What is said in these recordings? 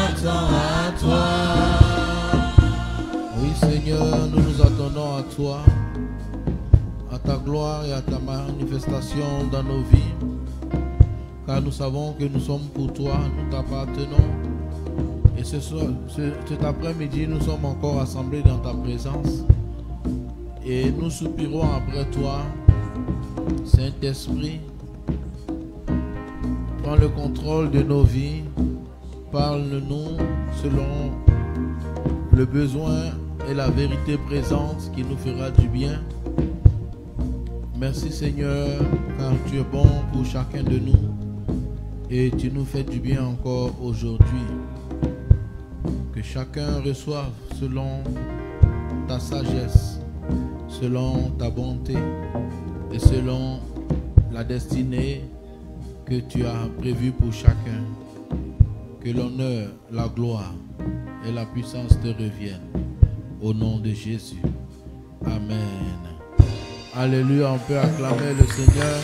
attend à toi. Oui Seigneur, nous nous attendons à toi, à ta gloire et à ta manifestation dans nos vies, car nous savons que nous sommes pour toi, nous t'appartenons. Et cet après-midi, nous sommes encore assemblés dans ta présence et nous soupirons après toi. Saint-Esprit, prends le contrôle de nos vies, parle-nous selon le besoin et la vérité présente qui nous fera du bien. Merci Seigneur, car tu es bon pour chacun de nous et tu nous fais du bien encore aujourd'hui. Que chacun reçoive selon ta sagesse, selon ta bonté et selon la destinée que tu as prévue pour chacun. Que l'honneur, la gloire et la puissance te reviennent. Au nom de Jésus. Amen. Alléluia, on peut acclamer le Seigneur.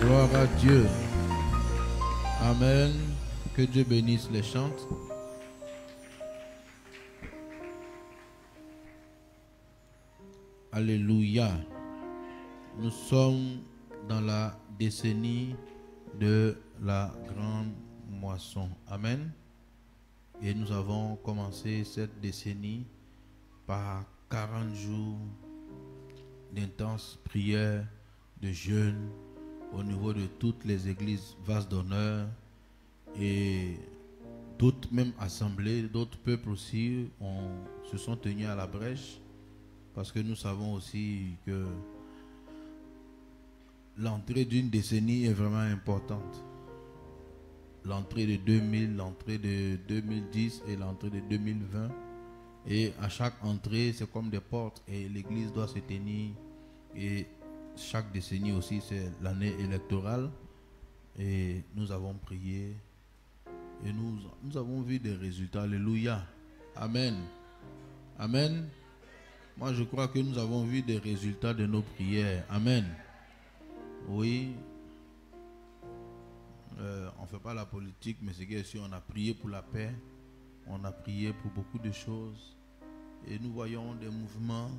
Gloire à Dieu. Amen. Que Dieu bénisse les chantes. Alléluia. Nous sommes dans la décennie de la grande moisson. Amen. Et nous avons commencé cette décennie par 40 jours d'intenses prières, de jeûne au niveau de toutes les églises vastes d'honneur et d'autres même assemblées, d'autres peuples aussi se sont tenus à la brèche, parce que nous savons aussi que l'entrée d'une décennie est vraiment importante. L'entrée de 2000, l'entrée de 2010 et l'entrée de 2020. Et à chaque entrée, c'est comme des portes et l'église doit se tenir. Et chaque décennie aussi, c'est l'année électorale. Et nous avons prié et nous avons vu des résultats. Alléluia. Amen. Amen. Moi, je crois que nous avons vu des résultats de nos prières. Amen. Oui. On ne fait pas la politique, mais c'est que si on a prié pour la paix, on a prié pour beaucoup de choses et nous voyons des mouvements,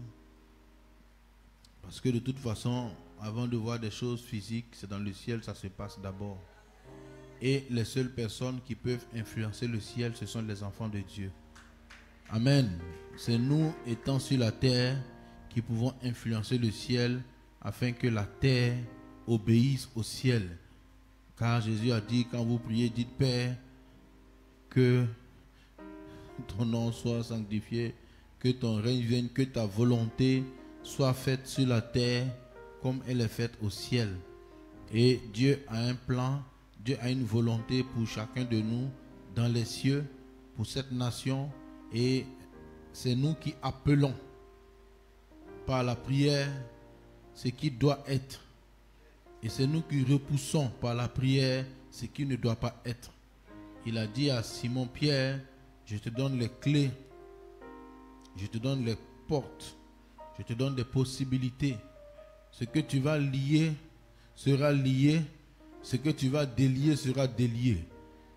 parce que de toute façon, avant de voir des choses physiques, c'est dans le ciel, ça se passe d'abord. Et les seules personnes qui peuvent influencer le ciel, ce sont les enfants de Dieu. Amen. C'est nous, étant sur la terre, qui pouvons influencer le ciel afin que la terre obéisse au ciel. Car Jésus a dit, quand vous priez, dites Père, que ton nom soit sanctifié, que ton règne vienne, que ta volonté soit faite sur la terre comme elle est faite au ciel. Et Dieu a un plan, Dieu a une volonté pour chacun de nous dans les cieux, pour cette nation. Et c'est nous qui appelons par la prière ce qui doit être. Et c'est nous qui repoussons par la prière ce qui ne doit pas être. Il a dit à Simon-Pierre, je te donne les clés, je te donne les portes, je te donne des possibilités. Ce que tu vas lier sera lié, ce que tu vas délier sera délié.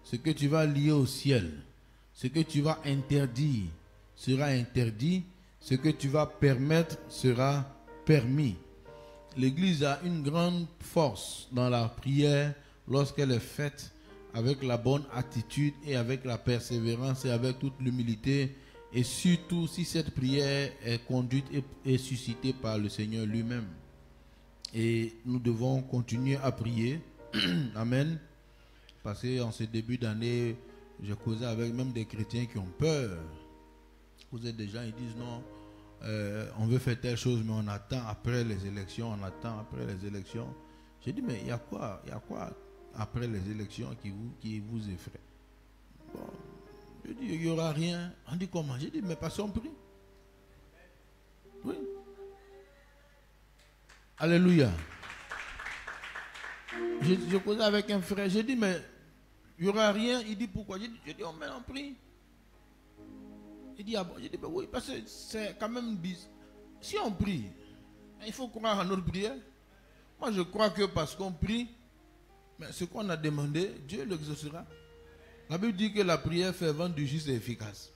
Ce que tu vas lier au ciel, ce que tu vas interdire sera interdit, ce que tu vas permettre sera permis. L'Église a une grande force dans la prière lorsqu'elle est faite avec la bonne attitude et avec la persévérance et avec toute l'humilité, et surtout si cette prière est conduite et suscitée par le Seigneur lui-même. Et nous devons continuer à prier. Amen. Parce qu'en ce début d'année, j'ai causé avec même des chrétiens qui ont peur. Vous êtes des gens, ils disent non, on veut faire telle chose, mais on attend après les élections, on attend après les élections. J'ai dit, mais il y a quoi après les élections qui vous effraie? Bon, je dis, il n'y aura rien. On dit comment? J'ai dit, mais passons prie. Oui. Alléluia. Je causais avec un frère, j'ai dit, mais il n'y aura rien. Il dit, pourquoi? J'ai dit, on met en prie. Il dit, ah bon? J'ai dit, ben oui, parce que c'est quand même bizarre. Si on prie, il faut croire en notre prière. Moi, je crois que parce qu'on prie, Mais ce qu'on a demandé, Dieu l'exaucera. La Bible dit que la prière fervente du juste est efficace.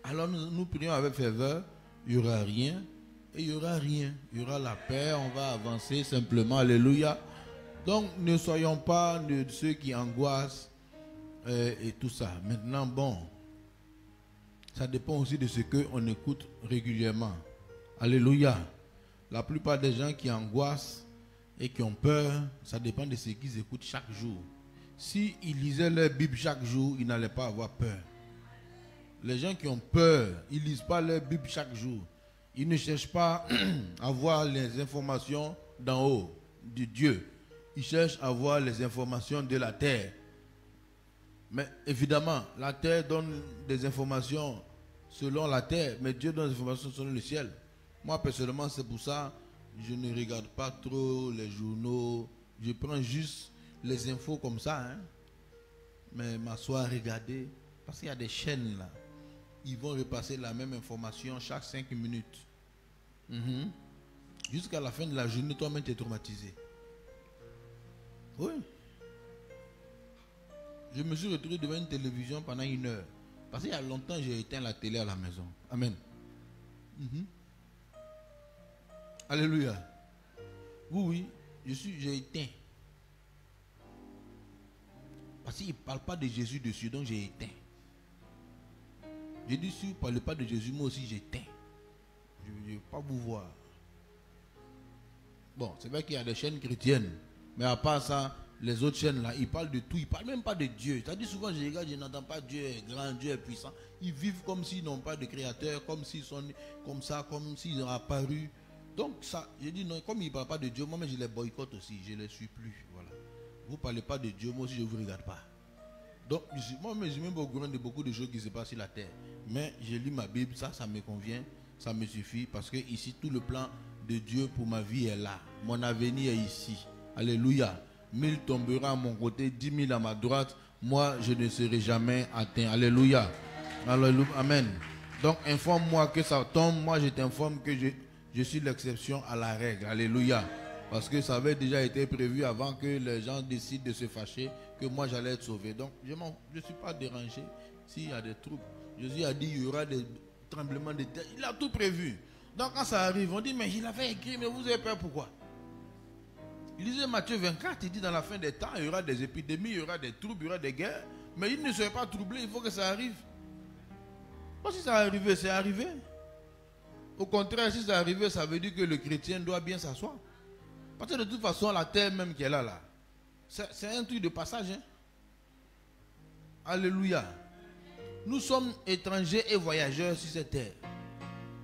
Alors nous prions avec ferveur, il n'y aura rien et il n'y aura rien. Il y aura la paix, on va avancer simplement. Alléluia. Donc ne soyons pas de ceux qui angoissent et tout ça. Maintenant, bon, ça dépend aussi de ce qu'on écoute régulièrement. Alléluia. La plupart des gens qui angoissent et qui ont peur, ça dépend de ce qu'ils écoutent chaque jour. S'ils lisaient leur Bible chaque jour, ils n'allaient pas avoir peur. Les gens qui ont peur, ils ne lisent pas leur Bible chaque jour. Ils ne cherchent pas à voir les informations d'en haut, de Dieu. Ils cherchent à voir les informations de la terre. Mais évidemment, la terre donne des informations selon la terre, mais Dieu donne des informations selon le ciel. Moi, personnellement, c'est pour ça que je ne regarde pas trop les journaux. Je prends juste les infos comme ça. Hein. Mais m'asseoir, regarder. Parce qu'il y a des chaînes là. Ils vont repasser la même information chaque 5 minutes. Jusqu'à la fin de la journée, toi-même, tu es traumatisé. Oui. Je me suis retrouvé devant une télévision pendant 1 heure. Parce qu'il y a longtemps, j'ai éteint la télé à la maison. Amen. Alléluia. Oui, j'ai éteint. Parce qu'il ne parle pas de Jésus dessus, donc j'ai éteint. J'ai dit, si vous ne parlez pas de Jésus, moi aussi j'éteins. Je ne veux pas vous voir. Bon, c'est vrai qu'il y a des chaînes chrétiennes, mais à part ça, les autres chaînes là, ils parlent de tout, ils ne parlent même pas de Dieu. C'est-à-dire souvent je regarde, je n'entends pas Dieu est grand, Dieu est puissant. Ils vivent comme s'ils n'ont pas de créateur, comme s'ils sont comme ça, comme s'ils ont apparu. Donc ça, je dis non, comme ils ne parlent pas de Dieu, moi-même je les boycotte aussi, je ne les suis plus. Voilà. Vous ne parlez pas de Dieu, moi aussi je ne vous regarde pas. Donc moi-même je suis même au courant de beaucoup de choses qui se passent sur la terre. Mais je lis ma Bible, ça me convient, ça me suffit. Parce que ici, tout le plan de Dieu pour ma vie est là. Mon avenir est ici. Alléluia. 1000 tombera à mon côté, 10 000 à ma droite. Moi, je ne serai jamais atteint. Alléluia. Alléluia. Amen. Donc, informe-moi que ça tombe. Moi, je t'informe que je suis l'exception à la règle. Alléluia. Parce que ça avait déjà été prévu avant que les gens décident de se fâcher, que moi, j'allais être sauvé. Donc, je ne suis pas dérangé s'il y a des troubles. Jésus a dit qu'il y aura des tremblements de terre. Il a tout prévu. Donc, quand ça arrive, on dit, mais il avait écrit, mais vous avez peur pourquoi? Lisez Matthieu 24, il dit dans la fin des temps, il y aura des épidémies, il y aura des troubles, il y aura des guerres. Mais il ne serait pas troublé, il faut que ça arrive. Pas si ça arrive, c'est arrivé. Au contraire, si ça arrive, ça veut dire que le chrétien doit bien s'asseoir. Parce que de toute façon, la terre même qui est là, c'est un truc de passage. Hein? Alléluia. Nous sommes étrangers et voyageurs sur cette terre.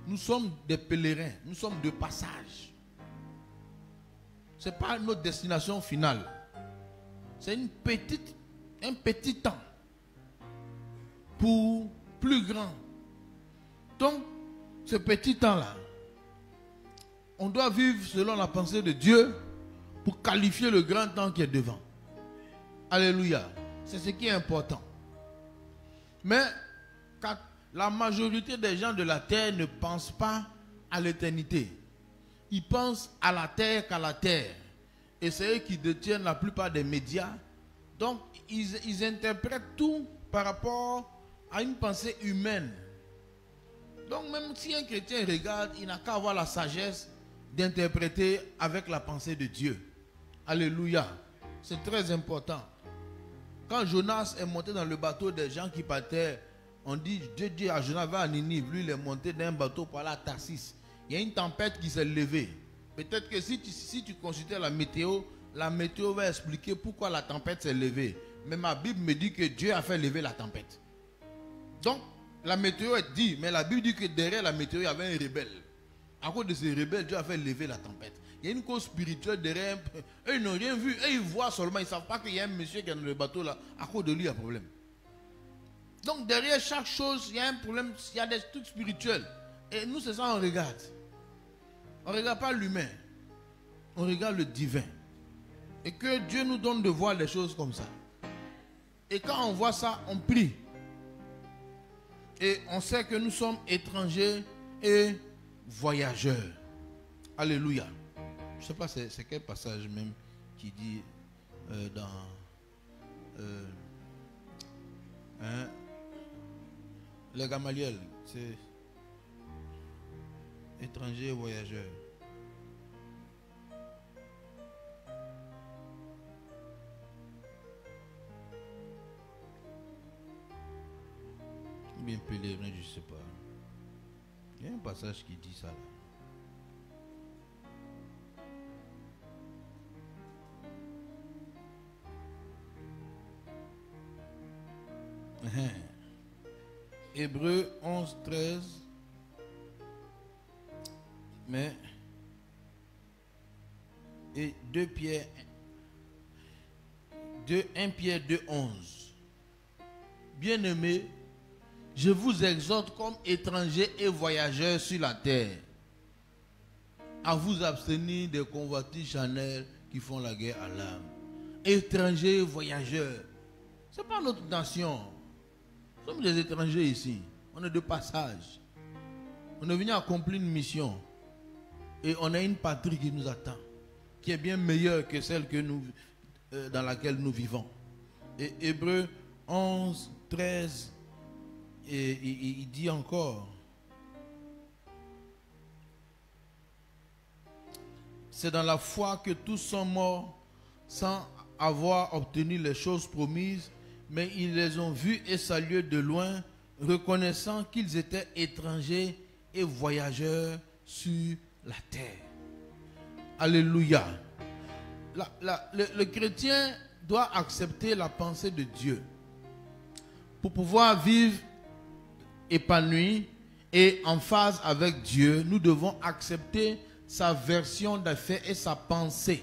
Nous sommes des pèlerins, nous sommes de passage. Ce n'est pas notre destination finale. C'est un petit temps pour plus grand. Donc, ce petit temps-là, on doit vivre selon la pensée de Dieu pour qualifier le grand temps qui est devant. Alléluia. C'est ce qui est important. Mais quand la majorité des gens de la terre ne pensent pas à l'éternité. Ils pensent à la terre qu'à la terre. Et c'est eux qui détiennent la plupart des médias. Donc, ils interprètent tout par rapport à une pensée humaine. Donc, même si un chrétien regarde, il n'a qu'à avoir la sagesse d'interpréter avec la pensée de Dieu. Alléluia. C'est très important. Quand Jonas est monté dans le bateau des gens qui partaient, on dit, Dieu dit à Jonas, va à Ninive. Lui, il est monté d'un bateau pour aller à Tarsis. Il y a une tempête qui s'est levée. Peut-être que si tu consultes la météo va expliquer pourquoi la tempête s'est levée. Mais ma Bible me dit que Dieu a fait lever la tempête. Donc, la météo est dit, mais la Bible dit que derrière la météo, il y avait un rebelle. À cause de ces rebelles, Dieu a fait lever la tempête. Il y a une cause spirituelle derrière. Eux, ils n'ont rien vu. Eux, ils voient seulement. Ils ne savent pas qu'il y a un monsieur qui est dans le bateau là. À cause de lui, il y a un problème. Donc, derrière chaque chose, il y a un problème. Il y a des trucs spirituels. Et nous, c'est ça, on regarde. On ne regarde pas l'humain. On regarde le divin. Et que Dieu nous donne de voir les choses comme ça. Et quand on voit ça, on prie. Et on sait que nous sommes étrangers et voyageurs. Alléluia. Je ne sais pas c'est quel passage même qui dit dans les Gamaliel, c'est étranger voyageur. Ou bien pèlerin, je ne sais pas. Il y a un passage qui dit ça là. Hébreux 11, 13. Mais et 1 Pierre 2, 11. Bien-aimés, je vous exhorte comme étrangers et voyageurs sur la terre à vous abstenir des convoitises charnelles qui font la guerre à l'âme. Étrangers et voyageurs, ce n'est pas notre nation. Nous sommes des étrangers ici. On est de passage. On est venu accomplir une mission. Et on a une patrie qui nous attend, qui est bien meilleure que celle que nous, dans laquelle nous vivons. Et Hébreux 11, 13, et il dit encore, c'est dans la foi que tous sont morts sans avoir obtenu les choses promises, mais ils les ont vus et salués de loin, reconnaissant qu'ils étaient étrangers et voyageurs sur la terre. Alléluia. Le chrétien doit accepter la pensée de Dieu pour pouvoir vivre épanoui et en phase avec Dieu. Nous devons accepter sa version des faits et sa pensée.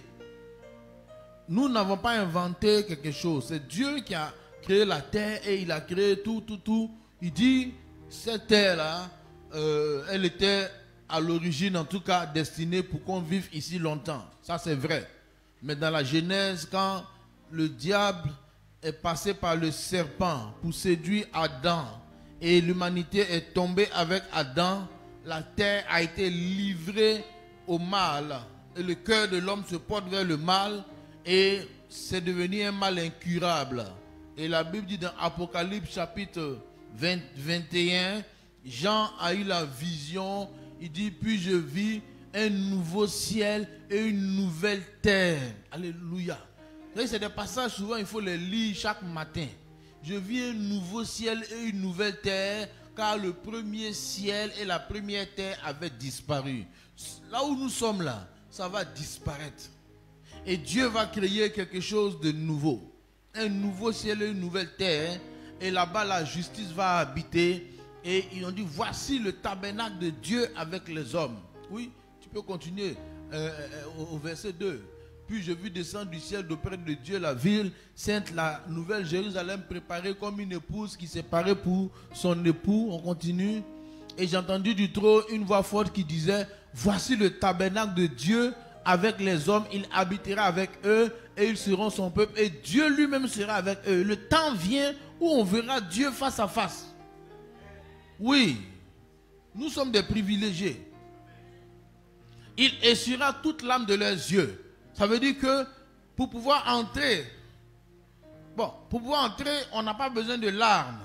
Nous n'avons pas inventé quelque chose. C'est Dieu qui a créé la terre et il a créé tout. Il dit, cette terre-là, elle était à l'origine, en tout cas, destinée pour qu'on vive ici longtemps. Ça, c'est vrai. Mais dans la Genèse, quand le diable est passé par le serpent pour séduire Adam et l'humanité est tombée avec Adam, la terre a été livrée au mal. Et le cœur de l'homme se porte vers le mal et c'est devenu un mal incurable. Et la Bible dit dans Apocalypse chapitre 21, Jean a eu la vision, il dit, puis je vis un nouveau ciel et une nouvelle terre. Alléluia. C'est des passages, souvent il faut les lire chaque matin. Je vis un nouveau ciel et une nouvelle terre, car le premier ciel et la première terre avaient disparu. Là où nous sommes là, ça va disparaître. Et Dieu va créer quelque chose de nouveau. Un nouveau ciel et une nouvelle terre. Et là-bas, la justice va habiter. Et ils ont dit, voici le tabernacle de Dieu avec les hommes. Oui, tu peux continuer au verset 2. Puis je vis descendre du ciel d'auprès de Dieu la ville sainte, la nouvelle Jérusalem, préparée comme une épouse qui s'est parée pour son époux. On continue. Et j'ai entendu du trône une voix forte qui disait, voici le tabernacle de Dieu avec les hommes. Il habitera avec eux et ils seront son peuple. Et Dieu lui-même sera avec eux. Le temps vient où on verra Dieu face à face. Oui, nous sommes des privilégiés. Il essuiera toute l'âme de leurs yeux. Ça veut dire que pour pouvoir entrer, on n'a pas besoin de larmes.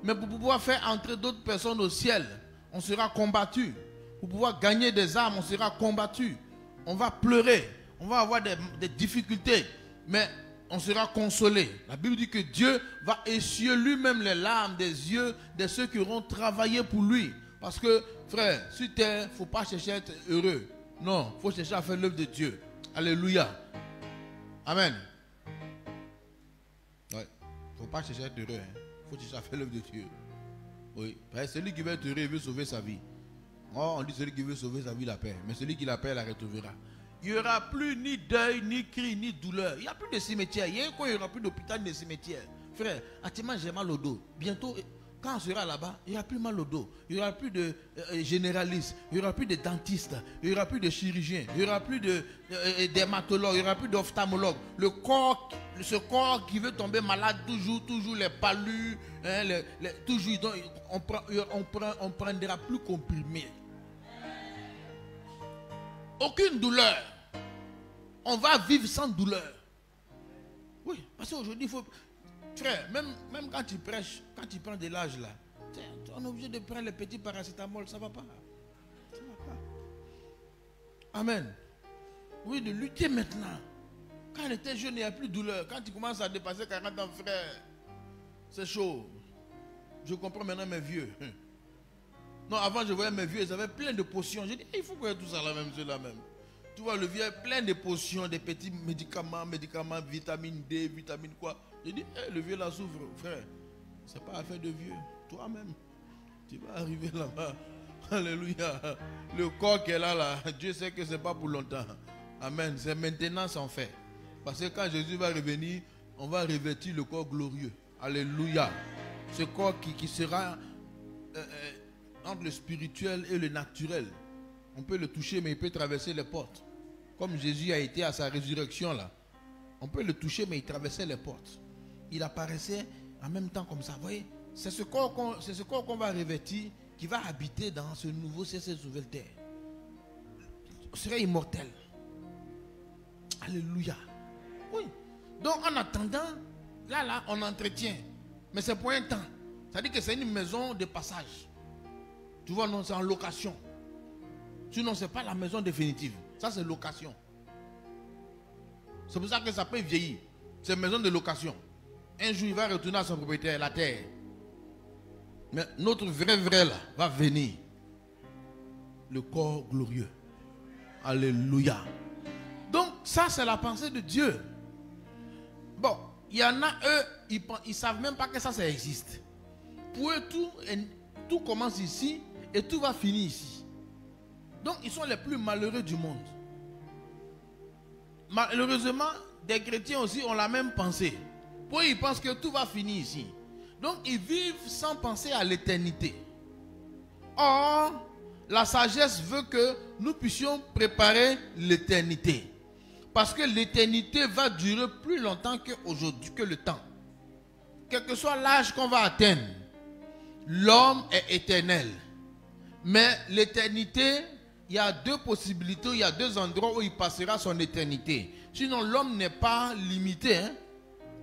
Mais pour pouvoir faire entrer d'autres personnes au ciel, on sera combattu. Pour pouvoir gagner des âmes, on sera combattu. On va pleurer, on va avoir des difficultés, mais on sera consolé. La Bible dit que Dieu va essuyer lui-même les larmes des yeux de ceux qui auront travaillé pour lui. Parce que, frère, sur terre, il ne faut pas chercher à être heureux. Non, il faut chercher à faire l'œuvre de Dieu. Alléluia. Amen. Ouais. Il ne faut pas chercher à être heureux. Il faut chercher à faire l'œuvre de Dieu. Oui. Celui qui veut être heureux, il veut sauver sa vie. Oh, on dit celui qui veut sauver sa vie la paix. Mais celui qui la paix la retrouvera. Il n'y aura plus ni deuil, ni cri, ni douleur. Il n'y a plus de cimetière. Il n'y aura plus d'hôpital, ni de cimetière. Frère, actuellement j'ai mal au dos. Bientôt, quand on sera là-bas, il n'y aura plus mal au dos. Il n'y aura plus de généralistes. Il n'y aura plus de dentistes. Il n'y aura plus de chirurgiens. Il n'y aura plus de dermatologues. Il n'y aura plus d'ophtalmologues. Ce corps qui veut tomber malade, toujours les palus, hein, toujours, on prendra plus comprimé. Aucune douleur. On va vivre sans douleur. Oui, parce qu'aujourd'hui, il faut... Frère, même quand tu prêches, quand tu prends de l'âge là, on est obligé de prendre les petits paracétamol, ça ne va pas. Ça va pas. Amen. Oui, de lutter maintenant. Quand on était jeune, il n'y a plus de douleur. Quand tu commences à dépasser 40 ans, frère, c'est chaud. Je comprends maintenant mes vieux. Non, avant je voyais mes vieux, ils avaient plein de potions. J'ai dit, il faut qu'on ait tout ça là même, ceux-là même. Tu vois, le vieux, plein de potions, des petits médicaments, vitamine D, vitamine quoi. J'ai dit, le vieux là souffre, frère. C'est pas affaire de vieux. Toi-même, tu vas arriver là-bas. Alléluia. Le corps qui est là, Dieu sait que ce n'est pas pour longtemps. Amen. C'est maintenant sans fait. Parce que quand Jésus va revenir, on va revêtir le corps glorieux. Alléluia. Ce corps qui sera entre le spirituel et le naturel. On peut le toucher, mais il peut traverser les portes. Comme Jésus a été à sa résurrection là. On peut le toucher, mais il traversait les portes. Il apparaissait en même temps comme ça. Vous voyez, c'est ce corps qu'on va revêtir qui va habiter dans ce nouveau ciel, cette nouvelle terre. On serait immortel. Alléluia. Oui. Donc en attendant, là, on entretient. Mais c'est pour un temps. C'est-à-dire que c'est une maison de passage. Tu vois, non, c'est en location. Sinon, ce n'est pas la maison définitive. Ça, c'est location. C'est pour ça que ça peut vieillir. C'est une maison de location. Un jour, il va retourner à son propriétaire, la terre. Mais notre vrai là, va venir. Le corps glorieux. Alléluia. Donc, ça, c'est la pensée de Dieu. Bon, il y en a, eux, ils ne savent même pas que ça existe. Pour eux, tout commence ici et tout va finir ici. Donc, ils sont les plus malheureux du monde. Malheureusement, des chrétiens aussi ont la même pensée. Pour eux, ils pensent que tout va finir ici. Donc, ils vivent sans penser à l'éternité. Or, la sagesse veut que nous puissions préparer l'éternité. Parce que l'éternité va durer plus longtemps qu'aujourd'hui, que le temps. Quel que soit l'âge qu'on va atteindre, l'homme est éternel. Mais l'éternité, il y a deux possibilités, il y a deux endroits où il passera son éternité. Sinon, l'homme n'est pas limité. Hein?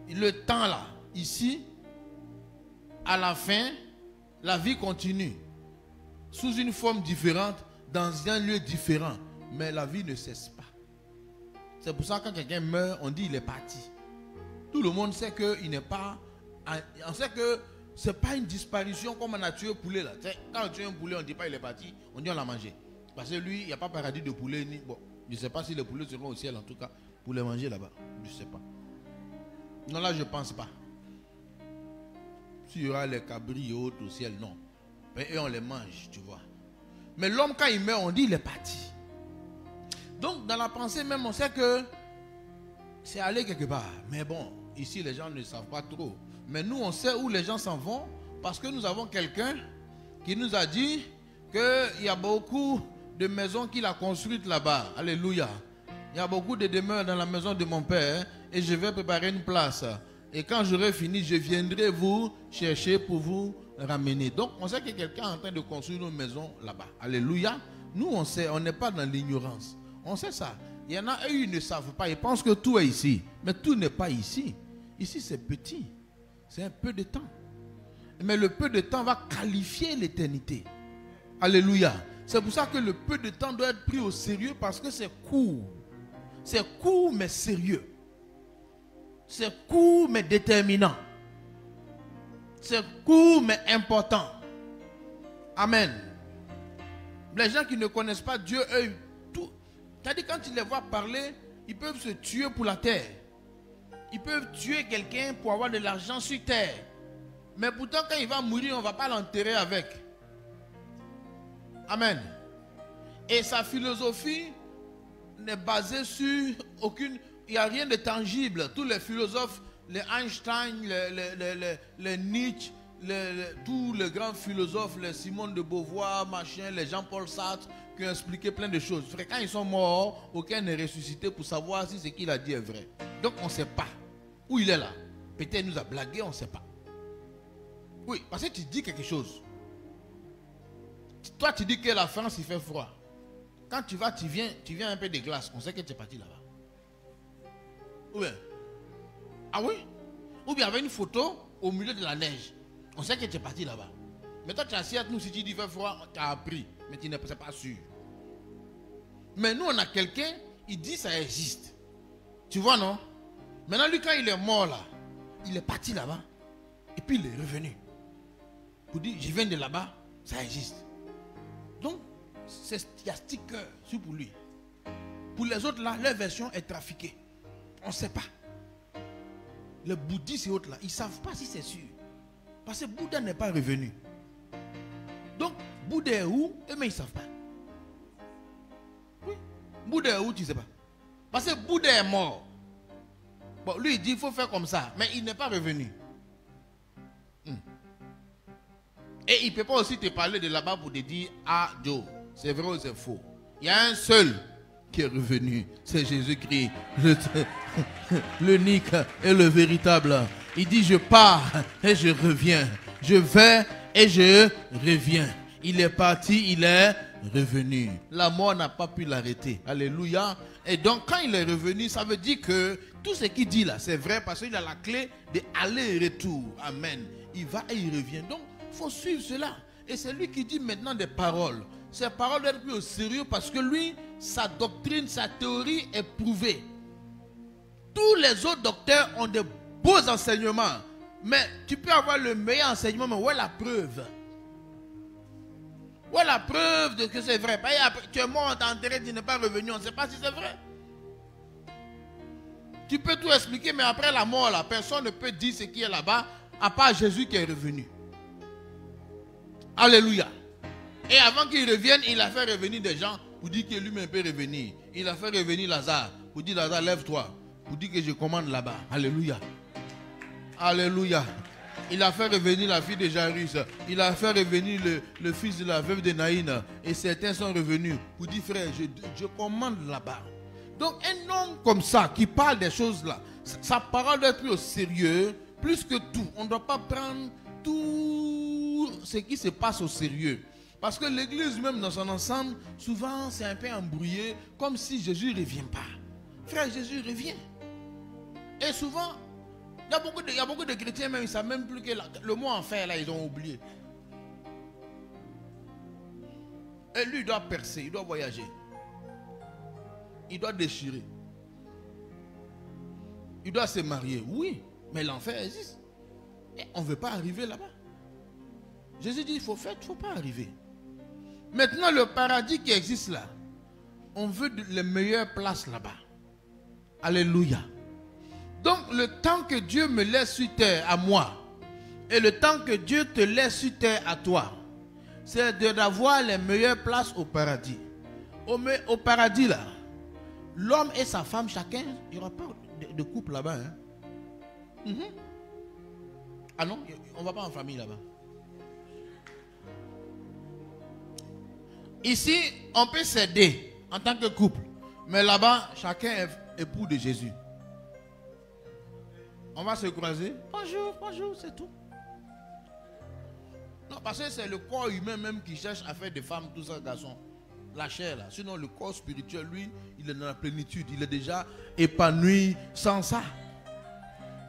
Le temps là, ici, à la fin, la vie continue. Sous une forme différente, dans un lieu différent. Mais la vie ne cesse pas. C'est pour ça que quand quelqu'un meurt, on dit il est parti. Tout le monde sait qu'il n'est pas... On sait que ce n'est pas une disparition comme on a tué un poulet là. Quand on tue un poulet, on ne dit pas il est parti, on dit on l'a mangé. Parce que lui, il n'y a pas paradis de poulet. Ni, bon, je ne sais pas si les poulets seront au ciel en tout cas pour les manger là-bas. Je ne sais pas. Non, là je ne pense pas. S'il y aura les cabris et autres au ciel, non. Mais eux on les mange, tu vois. Mais l'homme quand il meurt, on dit il est parti. Donc dans la pensée même, on sait que c'est aller quelque part. Mais bon, ici les gens ne savent pas trop. Mais nous on sait où les gens s'en vont parce que nous avons quelqu'un qui nous a dit qu'il y a beaucoup de maisons qu'il a construites là-bas. Alléluia. Il y a beaucoup de demeures dans la maison de mon père et je vais préparer une place. Et quand j'aurai fini, je viendrai vous chercher pour vous ramener. Donc on sait que quelqu'un est en train de construire une maison là-bas. Alléluia. Nous on sait, on n'est pas dans l'ignorance. On sait ça. Il y en a, eux, ils ne savent pas. Ils pensent que tout est ici. Mais tout n'est pas ici. Ici, c'est petit. C'est un peu de temps. Mais le peu de temps va qualifier l'éternité. Alléluia. C'est pour ça que le peu de temps doit être pris au sérieux parce que c'est court. C'est court mais sérieux. C'est court mais déterminant. C'est court mais important. Amen. Les gens qui ne connaissent pas Dieu, eux, tout. C'est-à-dire quand tu les vois parler, ils peuvent se tuer pour la terre. Ils peuvent tuer quelqu'un pour avoir de l'argent sur terre. Mais pourtant quand il va mourir, on ne va pas l'enterrer avec. Amen. Et sa philosophie n'est basée sur aucune... Il n'y a rien de tangible. Tous les philosophes, les Einstein, les Nietzsche, tous les grands philosophes, les Simone de Beauvoir, machin, les Jean-Paul Sartre, qui ont expliqué plein de choses. Quand ils sont morts, aucun n'est ressuscité pour savoir si ce qu'il a dit est vrai. Donc on ne sait pas où il est là. Peut-être il nous a blagué, on ne sait pas. Oui, parce que tu dis quelque chose. Toi, tu dis que la France, il fait froid. Quand tu vas, tu viens un peu de glace. On sait que tu es parti là-bas. Oui. Ah oui? Ou bien avec une photo au milieu de la neige. On sait que tu es parti là-bas. Mais toi, tu es assis avec nous, si tu dis fait froid, tu as appris. Mais tu n'es pas sûr. Mais nous, on a quelqu'un, il dit ça existe. Tu vois, non? Maintenant, lui, quand il est mort là, il est parti là-bas. Et puis, il est revenu. Pour dire, je viens de là-bas, ça existe. Donc, il y a sticker sur pour lui. Pour les autres là, leur version est trafiquée. On ne sait pas. Les bouddhistes et autres là, ils ne savent pas si c'est sûr. Parce que Bouddha n'est pas revenu. Donc, Bouddha est où? Mais ils ne savent pas. Oui. Bouddha est où? Tu ne sais pas. Parce que Bouddha est mort. Bon, lui, il dit qu'il faut faire comme ça. Mais il n'est pas revenu. Et il ne peut pas aussi te parler de là-bas pour te dire, ah, Joe, c'est vrai ou c'est faux. Il y a un seul qui est revenu. C'est Jésus-Christ. L'unique et le véritable. Il dit, je pars et je reviens. Je vais et je reviens. Il est parti, il est revenu. La mort n'a pas pu l'arrêter. Alléluia. Et donc, quand il est revenu, ça veut dire que tout ce qu'il dit là, c'est vrai parce qu'il a la clé de aller et retour. Amen. Il va et il revient. Donc, il faut suivre cela. Et c'est lui qui dit maintenant des paroles. Ces paroles doivent être plus au sérieux parce que lui, sa doctrine, sa théorie est prouvée. Tous les autres docteurs ont de beaux enseignements. Mais tu peux avoir le meilleur enseignement, mais où est la preuve? Où est la preuve de que c'est vrai? Tu es mort, on t'a enterré, tu n'es pas revenu, on ne sait pas si c'est vrai. Tu peux tout expliquer, mais après la mort, là, personne ne peut dire ce qui est là-bas, à part Jésus qui est revenu. Alléluia. Et avant qu'il revienne, il a fait revenir des gens pour dire que lui-même peut revenir. Il a fait revenir Lazare pour dire, Lazare, lève-toi. Pour dire que je commande là-bas. Alléluia. Alléluia. Il a fait revenir la fille de Jairus. Il a fait revenir le fils de la veuve de Naïn. Et certains sont revenus pour dire, frère, je commande là-bas. Donc un homme comme ça, qui parle des choses là, sa parole doit être plus au sérieux, plus que tout. On ne doit pas prendre tout ce qui se passe au sérieux. Parce que l'église même dans son ensemble, souvent c'est un peu embrouillé, comme si Jésus ne revient pas. Frère, Jésus revient. Et souvent, il y a beaucoup de chrétiens même, ils ne savent même plus que le mot enfer là, ils ont oublié. Et lui, il doit percer, il doit voyager. Il doit déchirer. Il doit se marier. Oui, mais l'enfer existe. Et on ne veut pas arriver là-bas. Jésus dit, il faut faire, il ne faut pas arriver. Maintenant, le paradis qui existe là, on veut les meilleures places là-bas. Alléluia. Donc, le temps que Dieu me laisse sur terre à moi, et le temps que Dieu te laisse sur terre à toi, c'est d'avoir les meilleures places au paradis. Au paradis là, l'homme et sa femme, chacun, il n'y aura pas de couple là-bas. Hein? Ah non, on ne va pas en famille là-bas. Ici, on peut s'aider en tant que couple. Mais là-bas, chacun est époux de Jésus. On va se croiser. Bonjour, bonjour, c'est tout. Non, parce que c'est le corps humain même qui cherche à faire des femmes, tout ça, garçons. La chair là. Sinon, le corps spirituel, lui, il est dans la plénitude. Il est déjà épanoui sans ça.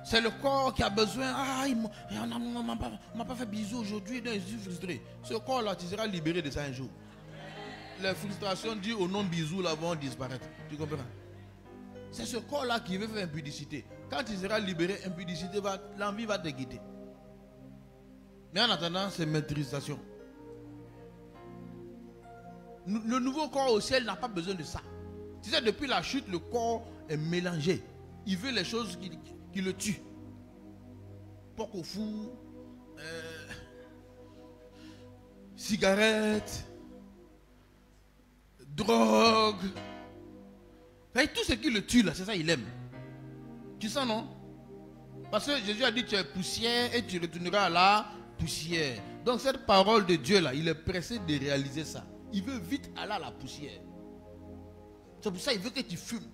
C'est le corps qui a besoin. Ah, on ne m'a pas fait bisous aujourd'hui. Je suis frustré. Ce corps-là, tu seras libéré de ça un jour. Les frustrations dues au non-bisous là vont disparaître. Tu comprends? C'est ce corps-là qui veut faire impudicité. Quand tu seras libéré, impudicité, l'envie va te guider. Mais en attendant, c'est maîtrisation. Le nouveau corps au ciel n'a pas besoin de ça. Tu sais, depuis la chute, le corps est mélangé. Il veut les choses qui le tuent. Porc au four, cigarettes, drogue. Tout ce qui le tue là, c'est ça il aime. Tu sens, non? Parce que Jésus a dit, tu es poussière et tu retourneras à la poussière. Donc cette parole de Dieu là, il est pressé de réaliser ça. Il veut vite aller à la poussière. C'est pour ça qu'il veut que tu fumes.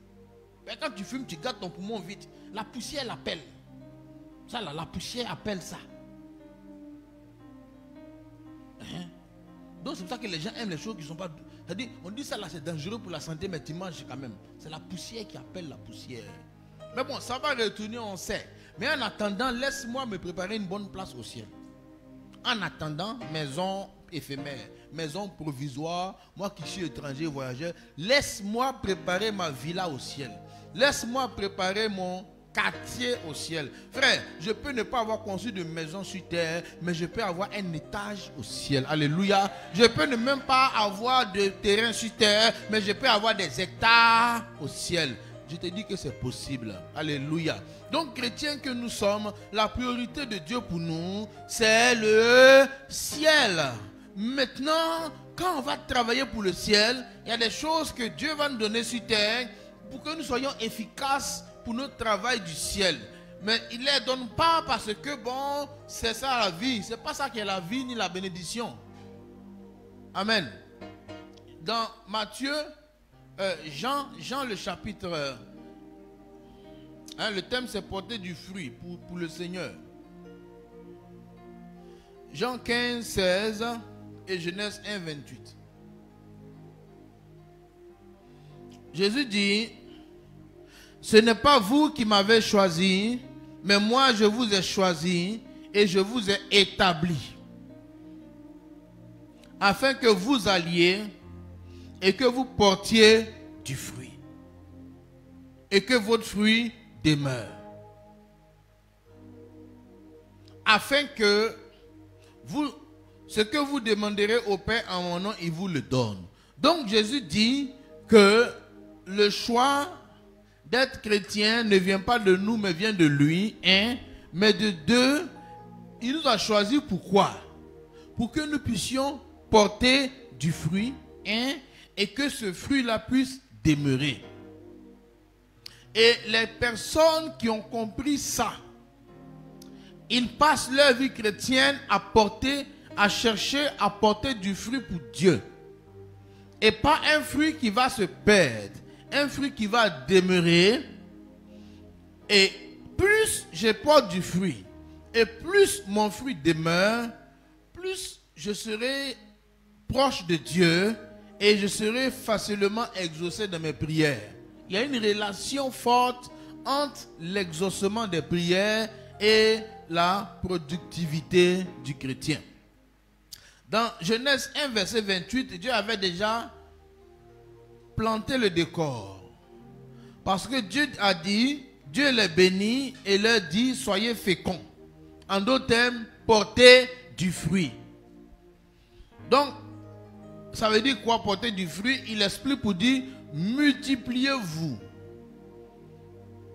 Mais quand tu fumes, tu gardes ton poumon vite. La poussière l'appelle. Ça là, la poussière appelle ça. Donc c'est pour ça que les gens aiment les choses qui ne sont pas... C'est-à-dire, on dit ça là, c'est dangereux pour la santé, mais tu manges quand même. C'est la poussière qui appelle la poussière. Mais bon, ça va retourner, on sait. Mais en attendant, laisse-moi me préparer une bonne place au ciel. En attendant, maison éphémère, maison provisoire, moi qui suis étranger, voyageur, laisse-moi préparer ma villa au ciel. Laisse-moi préparer mon quartier au ciel. Frère, je peux ne pas avoir construit de maison sur terre, mais je peux avoir un étage au ciel. Alléluia. Je peux ne même pas avoir de terrain sur terre, mais je peux avoir des hectares au ciel. Je te dis que c'est possible. Alléluia. Donc, chrétiens que nous sommes, la priorité de Dieu pour nous, c'est le ciel. Maintenant, quand on va travailler pour le ciel, il y a des choses que Dieu va nous donner sur terre pour que nous soyons efficaces pour notre travail du ciel. Mais il ne les donne pas parce que, bon, c'est ça la vie. Ce n'est pas ça qui est la vie ni la bénédiction. Amen. Dans Matthieu, Jean le chapitre... le thème c'est porter du fruit pour le Seigneur. Jean 15, 16 et Genèse 1, 28. Jésus dit: ce n'est pas vous qui m'avez choisi, mais moi je vous ai choisi et je vous ai établi, afin que vous alliez et que vous portiez du fruit, et que votre fruit demeure, afin que vous, ce que vous demanderez au Père en mon nom, il vous le donne. Donc Jésus dit que le choix d'être chrétien ne vient pas de nous, mais vient de lui. Mais de deux, il nous a choisi pourquoi? Pour que nous puissions porter du fruit, et que ce fruit-là puisse demeurer. Et les personnes qui ont compris ça, ils passent leur vie chrétienne à chercher à porter du fruit pour Dieu. Et pas un fruit qui va se perdre, un fruit qui va demeurer. Et plus je porte du fruit, et plus mon fruit demeure, plus je serai proche de Dieu et je serai facilement exaucé dans mes prières. Il y a une relation forte entre l'exaucement des prières et la productivité du chrétien. Dans Genèse 1, verset 28, Dieu avait déjà planté le décor. Parce que Dieu a dit, Dieu les bénit et leur dit: soyez féconds. En d'autres termes, portez du fruit. Donc, ça veut dire quoi, porter du fruit? Il explique pour dire: multipliez-vous.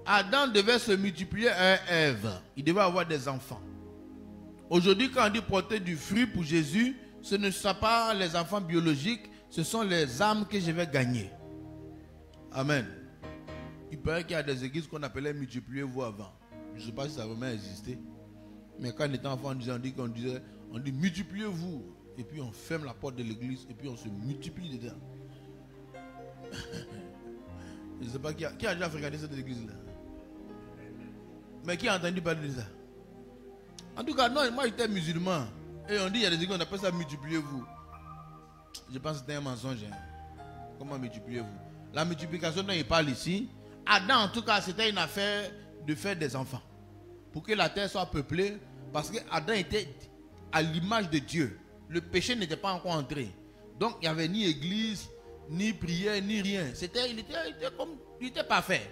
Adam devait se multiplier à Ève. Il devait avoir des enfants. Aujourd'hui, quand on dit porter du fruit pour Jésus, ce ne sont pas les enfants biologiques, ce sont les âmes que je vais gagner. Amen. Il paraît qu'il y a des églises qu'on appelait multipliez-vous avant. Je ne sais pas si ça a vraiment existé. Mais quand on était enfant, on dit multipliez-vous. Et puis on ferme la porte de l'église et puis on se multiplie dedans. Je ne sais pas qui a déjà fréquenté cette église-là. Mais qui a entendu parler de ça? En tout cas, non, moi j'étais musulman. Et on dit, il y a des églises, on appelle ça multipliez-vous. Je pense que c'était un mensonge. Comment multipliez-vous? La multiplication dont il parle ici, Adam en tout cas, c'était une affaire de faire des enfants. Pour que la terre soit peuplée. Parce que Adam était à l'image de Dieu. Le péché n'était pas encore entré. Donc il n'y avait ni église, ni prière, ni rien. Il était parfait.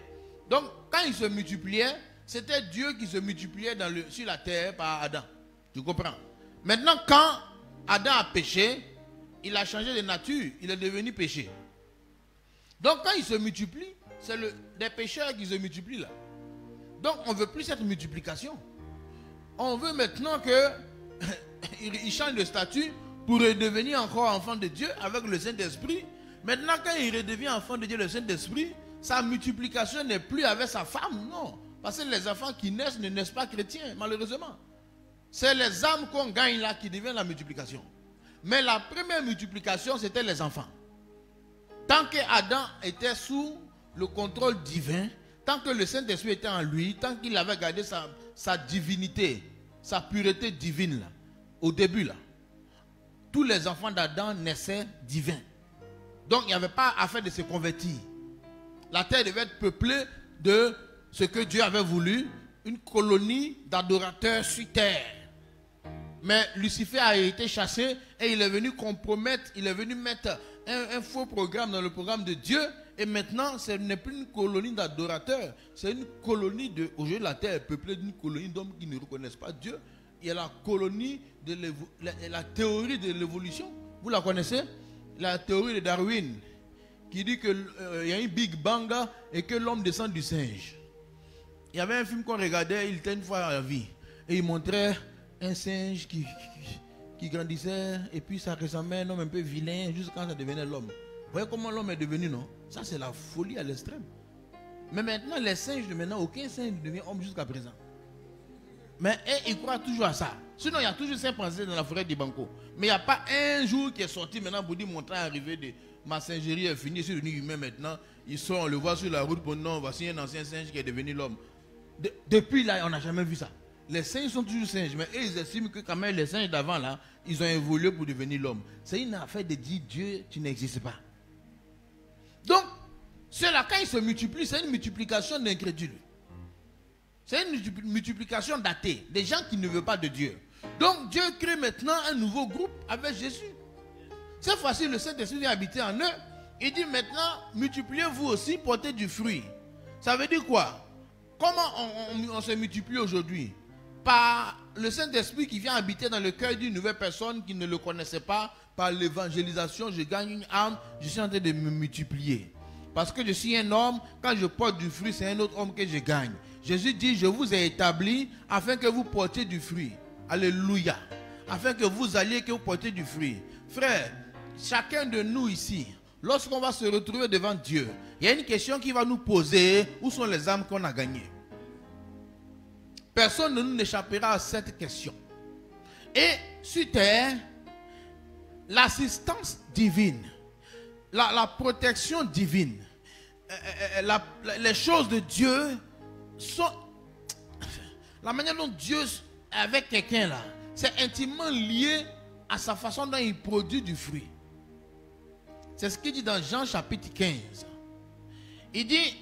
Donc quand il se multipliait, c'était Dieu qui se multipliait sur la terre par Adam. Tu comprends? Maintenant, quand Adam a péché, il a changé de nature. Il est devenu péché. Donc quand il se multiplie, c'est des pécheurs qui se multiplient là. Donc on ne veut plus cette multiplication. On veut maintenant que il change de statut pour redevenir encore enfant de Dieu avec le Saint-Esprit. Maintenant, quand il redevient enfant de Dieu, le Saint-Esprit, sa multiplication n'est plus avec sa femme, non. Parce que les enfants qui naissent ne naissent pas chrétiens, malheureusement. C'est les âmes qu'on gagne là qui deviennent la multiplication. Mais la première multiplication, c'était les enfants. Tant que Adam était sous le contrôle divin, tant que le Saint-Esprit était en lui, tant qu'il avait gardé sa divinité, sa pureté divine là, au début là, tous les enfants d'Adam naissaient divins. Donc il n'y avait pas affaire de se convertir. La terre devait être peuplée de ce que Dieu avait voulu, une colonie d'adorateurs sur terre. Mais Lucifer a été chassé et il est venu compromettre, il est venu mettre un faux programme dans le programme de Dieu. Et maintenant, ce n'est plus une colonie d'adorateurs, c'est une colonie de... Aujourd'hui, la terre est peuplée d'une colonie d'hommes qui ne reconnaissent pas Dieu. Il y a la colonie de la théorie de l'évolution. Vous la connaissez? La théorie de Darwin, qui dit qu'il y a un Big Bang et que l'homme descend du singe. Il y avait un film qu'on regardait, il était une fois à la vie. Et il montrait un singe qui grandissait et puis ça ressemblait à un homme un peu vilain jusqu'à quand ça devenait l'homme. Vous voyez comment l'homme est devenu, non? Ça, c'est la folie à l'extrême. Mais maintenant, les singes de maintenant, aucun singe ne devient homme jusqu'à présent. Mais ils croient toujours à ça. Sinon, il y a toujours 5 pensées dans la forêt d'Ibanco. Mais il n'y a pas un jour qui est sorti maintenant pour dire mon temps est arrivé, ma singerie est finie, je suis devenu humain maintenant. On le voit sur la route pour non, voici un ancien singe qui est devenu l'homme. Depuis là, on n'a jamais vu ça. Les singes sont toujours singes, mais eux, ils estiment que quand même les singes d'avant là, ils ont évolué pour devenir l'homme. C'est une affaire de dire Dieu, tu n'existes pas. Donc, cela, quand ils se multiplient, c'est une multiplication d'incrédules. C'est une multiplication d'athées, des gens qui ne veulent pas de Dieu. Donc, Dieu crée maintenant un nouveau groupe avec Jésus. Cette fois-ci, le Saint-Esprit vient habiter en eux. Il dit maintenant, multipliez-vous aussi, portez du fruit. Ça veut dire quoi? Comment on se multiplie aujourd'hui? Par le Saint-Esprit qui vient habiter dans le cœur d'une nouvelle personne qui ne le connaissait pas. Par l'évangélisation, je gagne une âme, je suis en train de me multiplier. Parce que je suis un homme, quand je porte du fruit, c'est un autre homme que je gagne. Jésus dit, je vous ai établi afin que vous portiez du fruit. Alléluia. Afin que vous alliez, que vous portiez du fruit. Frère, chacun de nous ici, lorsqu'on va se retrouver devant Dieu, il y a une question qui va nous poser, où sont les âmes qu'on a gagnées? Personne de nous n'échappera à cette question. Et sur terre, l'assistance divine, la protection divine, les choses de Dieu sont... La manière dont Dieu est avec quelqu'un là, c'est intimement lié à sa façon dont il produit du fruit. C'est ce qu'il dit dans Jean chapitre 15. Il dit,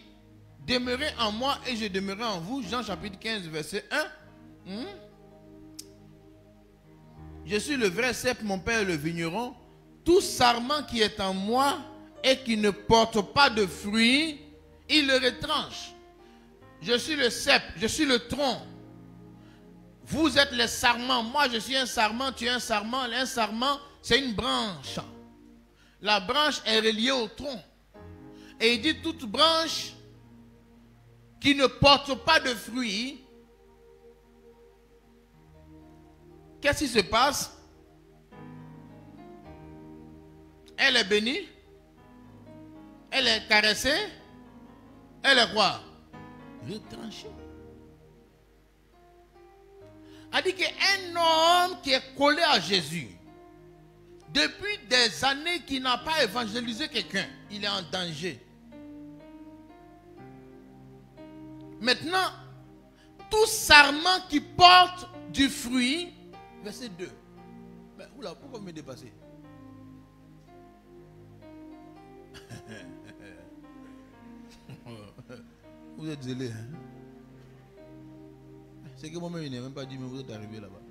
demeurez en moi et je demeurerai en vous. Jean chapitre 15 verset 1. Je suis le vrai cep, mon père est le vigneron. Tout sarment qui est en moi et qui ne porte pas de fruits, il le retranche. Je suis le cep, je suis le tronc. Vous êtes les sarments. Moi, je suis un sarment, tu es un sarment. Un sarment, c'est une branche. La branche est reliée au tronc. Et il dit, toute branche qui ne porte pas de fruits, qu'est-ce qui se passe? Elle est bénie, elle est caressée, elle est quoi? Retranchée. A dit qu'un homme qui est collé à Jésus, depuis des années qu'il n'a pas évangélisé quelqu'un, il est en danger. Maintenant, tout sarment qui porte du fruit, verset 2. Mais oula, pourquoi vous me dépassez? Vous êtes zélé, hein? C'est que moi-même, il n'a même pas dit, mais vous êtes arrivé là-bas.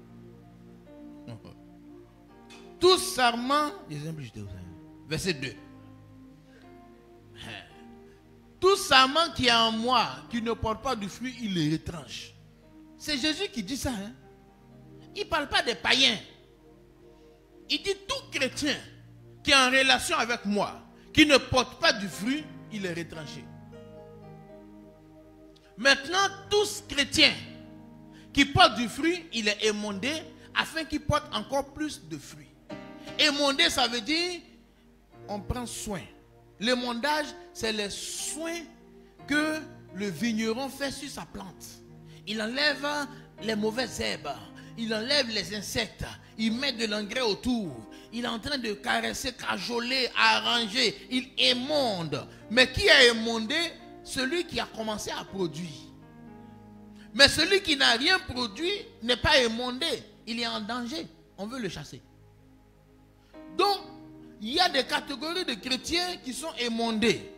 Tout sarment, verset 2. Tout sarment qui est en moi, qui ne porte pas du fruit, il le retranche. C'est Jésus qui dit ça. Hein? Il ne parle pas des païens. Il dit tout chrétien qui est en relation avec moi, qui ne porte pas du fruit, il est retranché. Maintenant, tous chrétiens qui portent du fruit, il est émondé afin qu'il porte encore plus de fruits. Émondé, ça veut dire on prend soin. L'émondage, c'est les soins que le vigneron fait sur sa plante. Il enlève les mauvaises herbes, il enlève les insectes, il met de l'engrais autour. Il est en train de caresser, cajoler, arranger. Il émonde. Mais qui a émondé? Celui qui a commencé à produire. Mais celui qui n'a rien produit n'est pas émondé. Il est en danger. On veut le chasser. Donc, il y a des catégories de chrétiens qui sont émondés.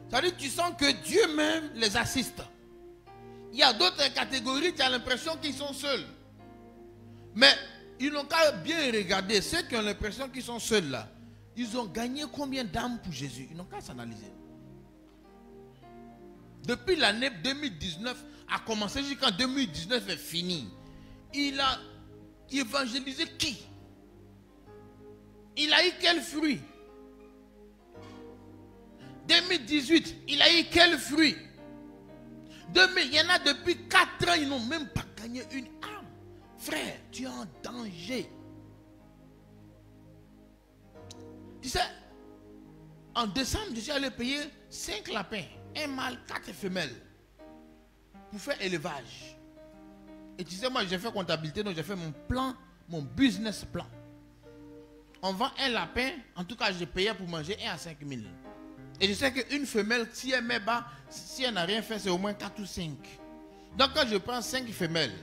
C'est-à-dire que tu sens que Dieu même les assiste. Il y a d'autres catégories, tu as l'impression qu'ils sont seuls. Mais ils n'ont qu'à bien regarder. Ceux qui ont l'impression qu'ils sont seuls là, ils ont gagné combien d'âmes pour Jésus? Ils n'ont qu'à s'analyser. Depuis l'année 2019 a commencé jusqu'en 2019 est fini. Il a évangélisé qui? Il a eu quel fruit? 2018, il a eu quel fruit? 2000, il y en a depuis 4 ans, ils n'ont même pas gagné une âme. Frère, tu es en danger. Tu sais, en décembre, je suis allé payer 5 lapins, un mâle, 4 femelles, pour faire élevage. Et tu sais, moi j'ai fait comptabilité, donc j'ai fait mon plan, mon business plan. On vend un lapin, en tout cas j'ai payé pour manger 1 à 5 000. Et je sais qu'une femelle, si elle met bas, si elle n'a rien fait, c'est au moins 4 ou 5. Donc quand je prends 5 femelles,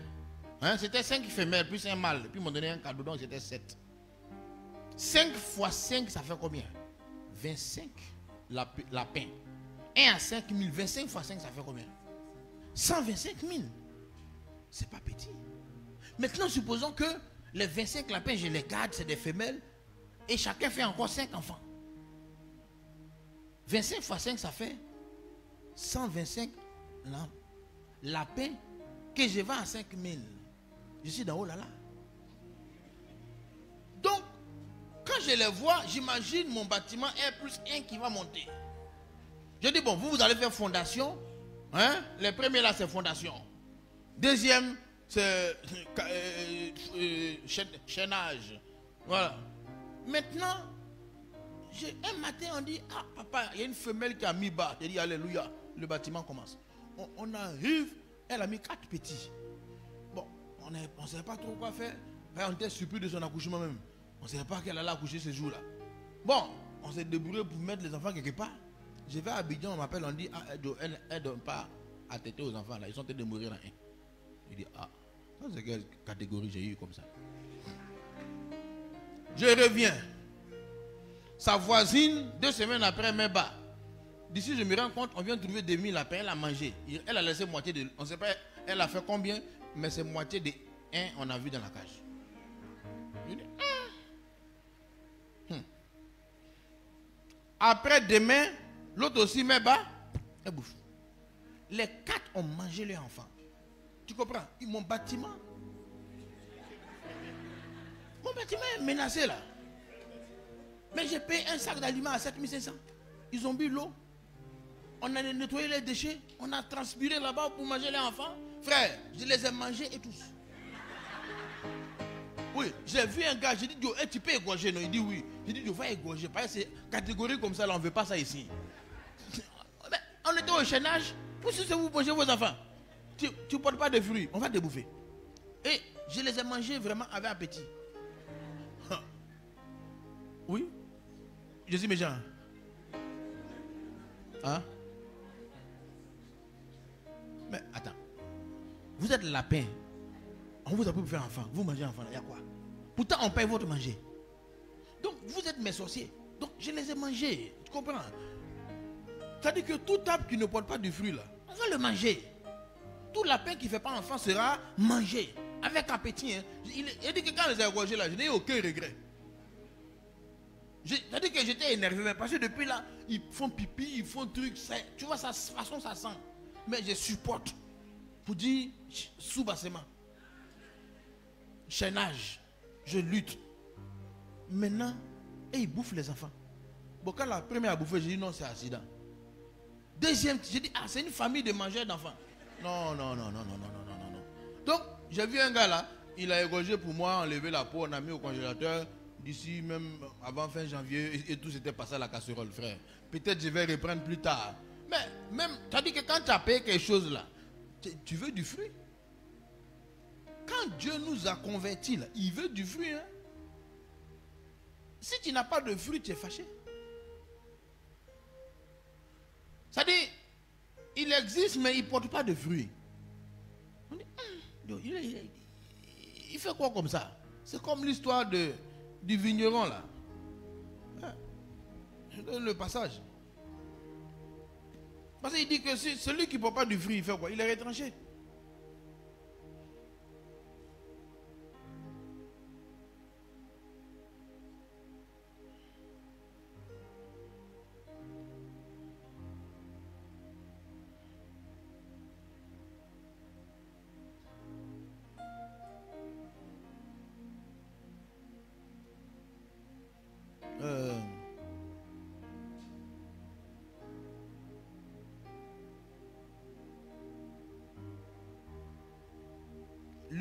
hein, c'était 5 femelles plus un mâle, puis ils m'ont donné un cadeau, donc c'était 7. 5 fois 5, ça fait combien? 25 lapins. 1 à 5 000, 25 fois 5, ça fait combien? 125 000. C'est pas petit. Maintenant, supposons que les 25 lapins, je les garde, c'est des femelles, et chacun fait encore 5 enfants. 25 fois 5, ça fait 125 lapins que je vends à 5 000. Je suis dans haut là. Donc, quand je les vois, j'imagine mon bâtiment R+1 qui va monter. Je dis, bon, vous allez faire fondation. Hein? Les premiers là, c'est fondation. Deuxième, c'est chaînage. Voilà. Maintenant, un matin, on dit, ah papa, il y a une femelle qui a mis bas. J'ai dit, alléluia, le bâtiment commence. On arrive, elle a mis 4 petits. Bon, on ne savait pas trop quoi faire. On était surpris de son accouchement même. On ne savait pas qu'elle allait accoucher ce jour-là. Bon, on s'est débrouillé pour mettre les enfants quelque part. Je vais à Abidjan, on m'appelle, on dit, ah, elle ne donne pas à têter aux enfants là. Ils sont en train de mourir dans un. Je dis, ah, ça c'est quelle catégorie j'ai eu comme ça. Je reviens. Sa voisine, 2 semaines après, met bas. D'ici, je me rends compte, on vient de trouver 2000 lapins, elle a mangé. Elle a laissé moitié de. On ne sait pas, elle a fait combien, mais c'est moitié de 1 on a vu dans la cage. Je dis, Après demain, l'autre aussi met bas, elle bouffe. Les 4 ont mangé leurs enfants. Tu comprends? Mon bâtiment est menacé là. Mais j'ai payé un sac d'aliments à 7500. Ils ont bu l'eau. On a nettoyé les déchets. On a transpiré là-bas pour manger les enfants. Frère, je les ai mangés et tous. Oui, j'ai vu un gars, j'ai dit, tu peux égorger? Non, il dit oui. J'ai dit, va égorger. Parce que c'est catégorie comme ça, là, on ne veut pas ça ici. Mais on était au chaînage. Pour si vous mangez vos enfants, tu ne portes pas de fruits, on va te bouffer. Et je les ai mangés vraiment avec appétit. Oui, je suis méchant. Hein? Mais attends, vous êtes lapin. On vous a pu faire enfant. Vous mangez enfant, il y a quoi? Pourtant, on paye votre manger. Donc, vous êtes mes sorciers. Donc, je les ai mangés. Tu comprends? C'est-à-dire que tout arbre qui ne porte pas de fruits, là, on va le manger. Tout lapin qui ne fait pas enfant sera mangé. Avec appétit. Hein. Il dit que quand les a égorgés, là, je n'ai aucun regret. C'est-à-dire que j'étais énervé, mais parce que depuis là, ils font pipi, ils font trucs. Tu vois, de toute façon, ça sent. Mais je supporte. Pour dire, sous-bassement. Chaînage. Je lutte. Maintenant, et ils bouffent les enfants. Bon, quand la première a bouffé, j'ai dit non, c'est accident. Deuxième, j'ai dit, ah, c'est une famille de mangeurs d'enfants. Non. Donc, j'ai vu un gars là, il a égorgé pour moi, enlevé la peau, on a mis au congélateur. D'ici même avant fin janvier, et tout s'était passé à la casserole, frère. Peut-être je vais reprendre plus tard. Mais même, tu as dit que quand tu as payé quelque chose là, tu veux du fruit. Quand Dieu nous a convertis là, il veut du fruit. Hein? Si tu n'as pas de fruit, tu es fâché. C'est-à-dire, il existe, mais il ne porte pas de fruits. On dit, il fait quoi comme ça? C'est comme l'histoire du vigneron là. Je donne le passage. Parce qu'il dit que celui qui ne porte pas du fruit, il fait quoi? Il est retranché.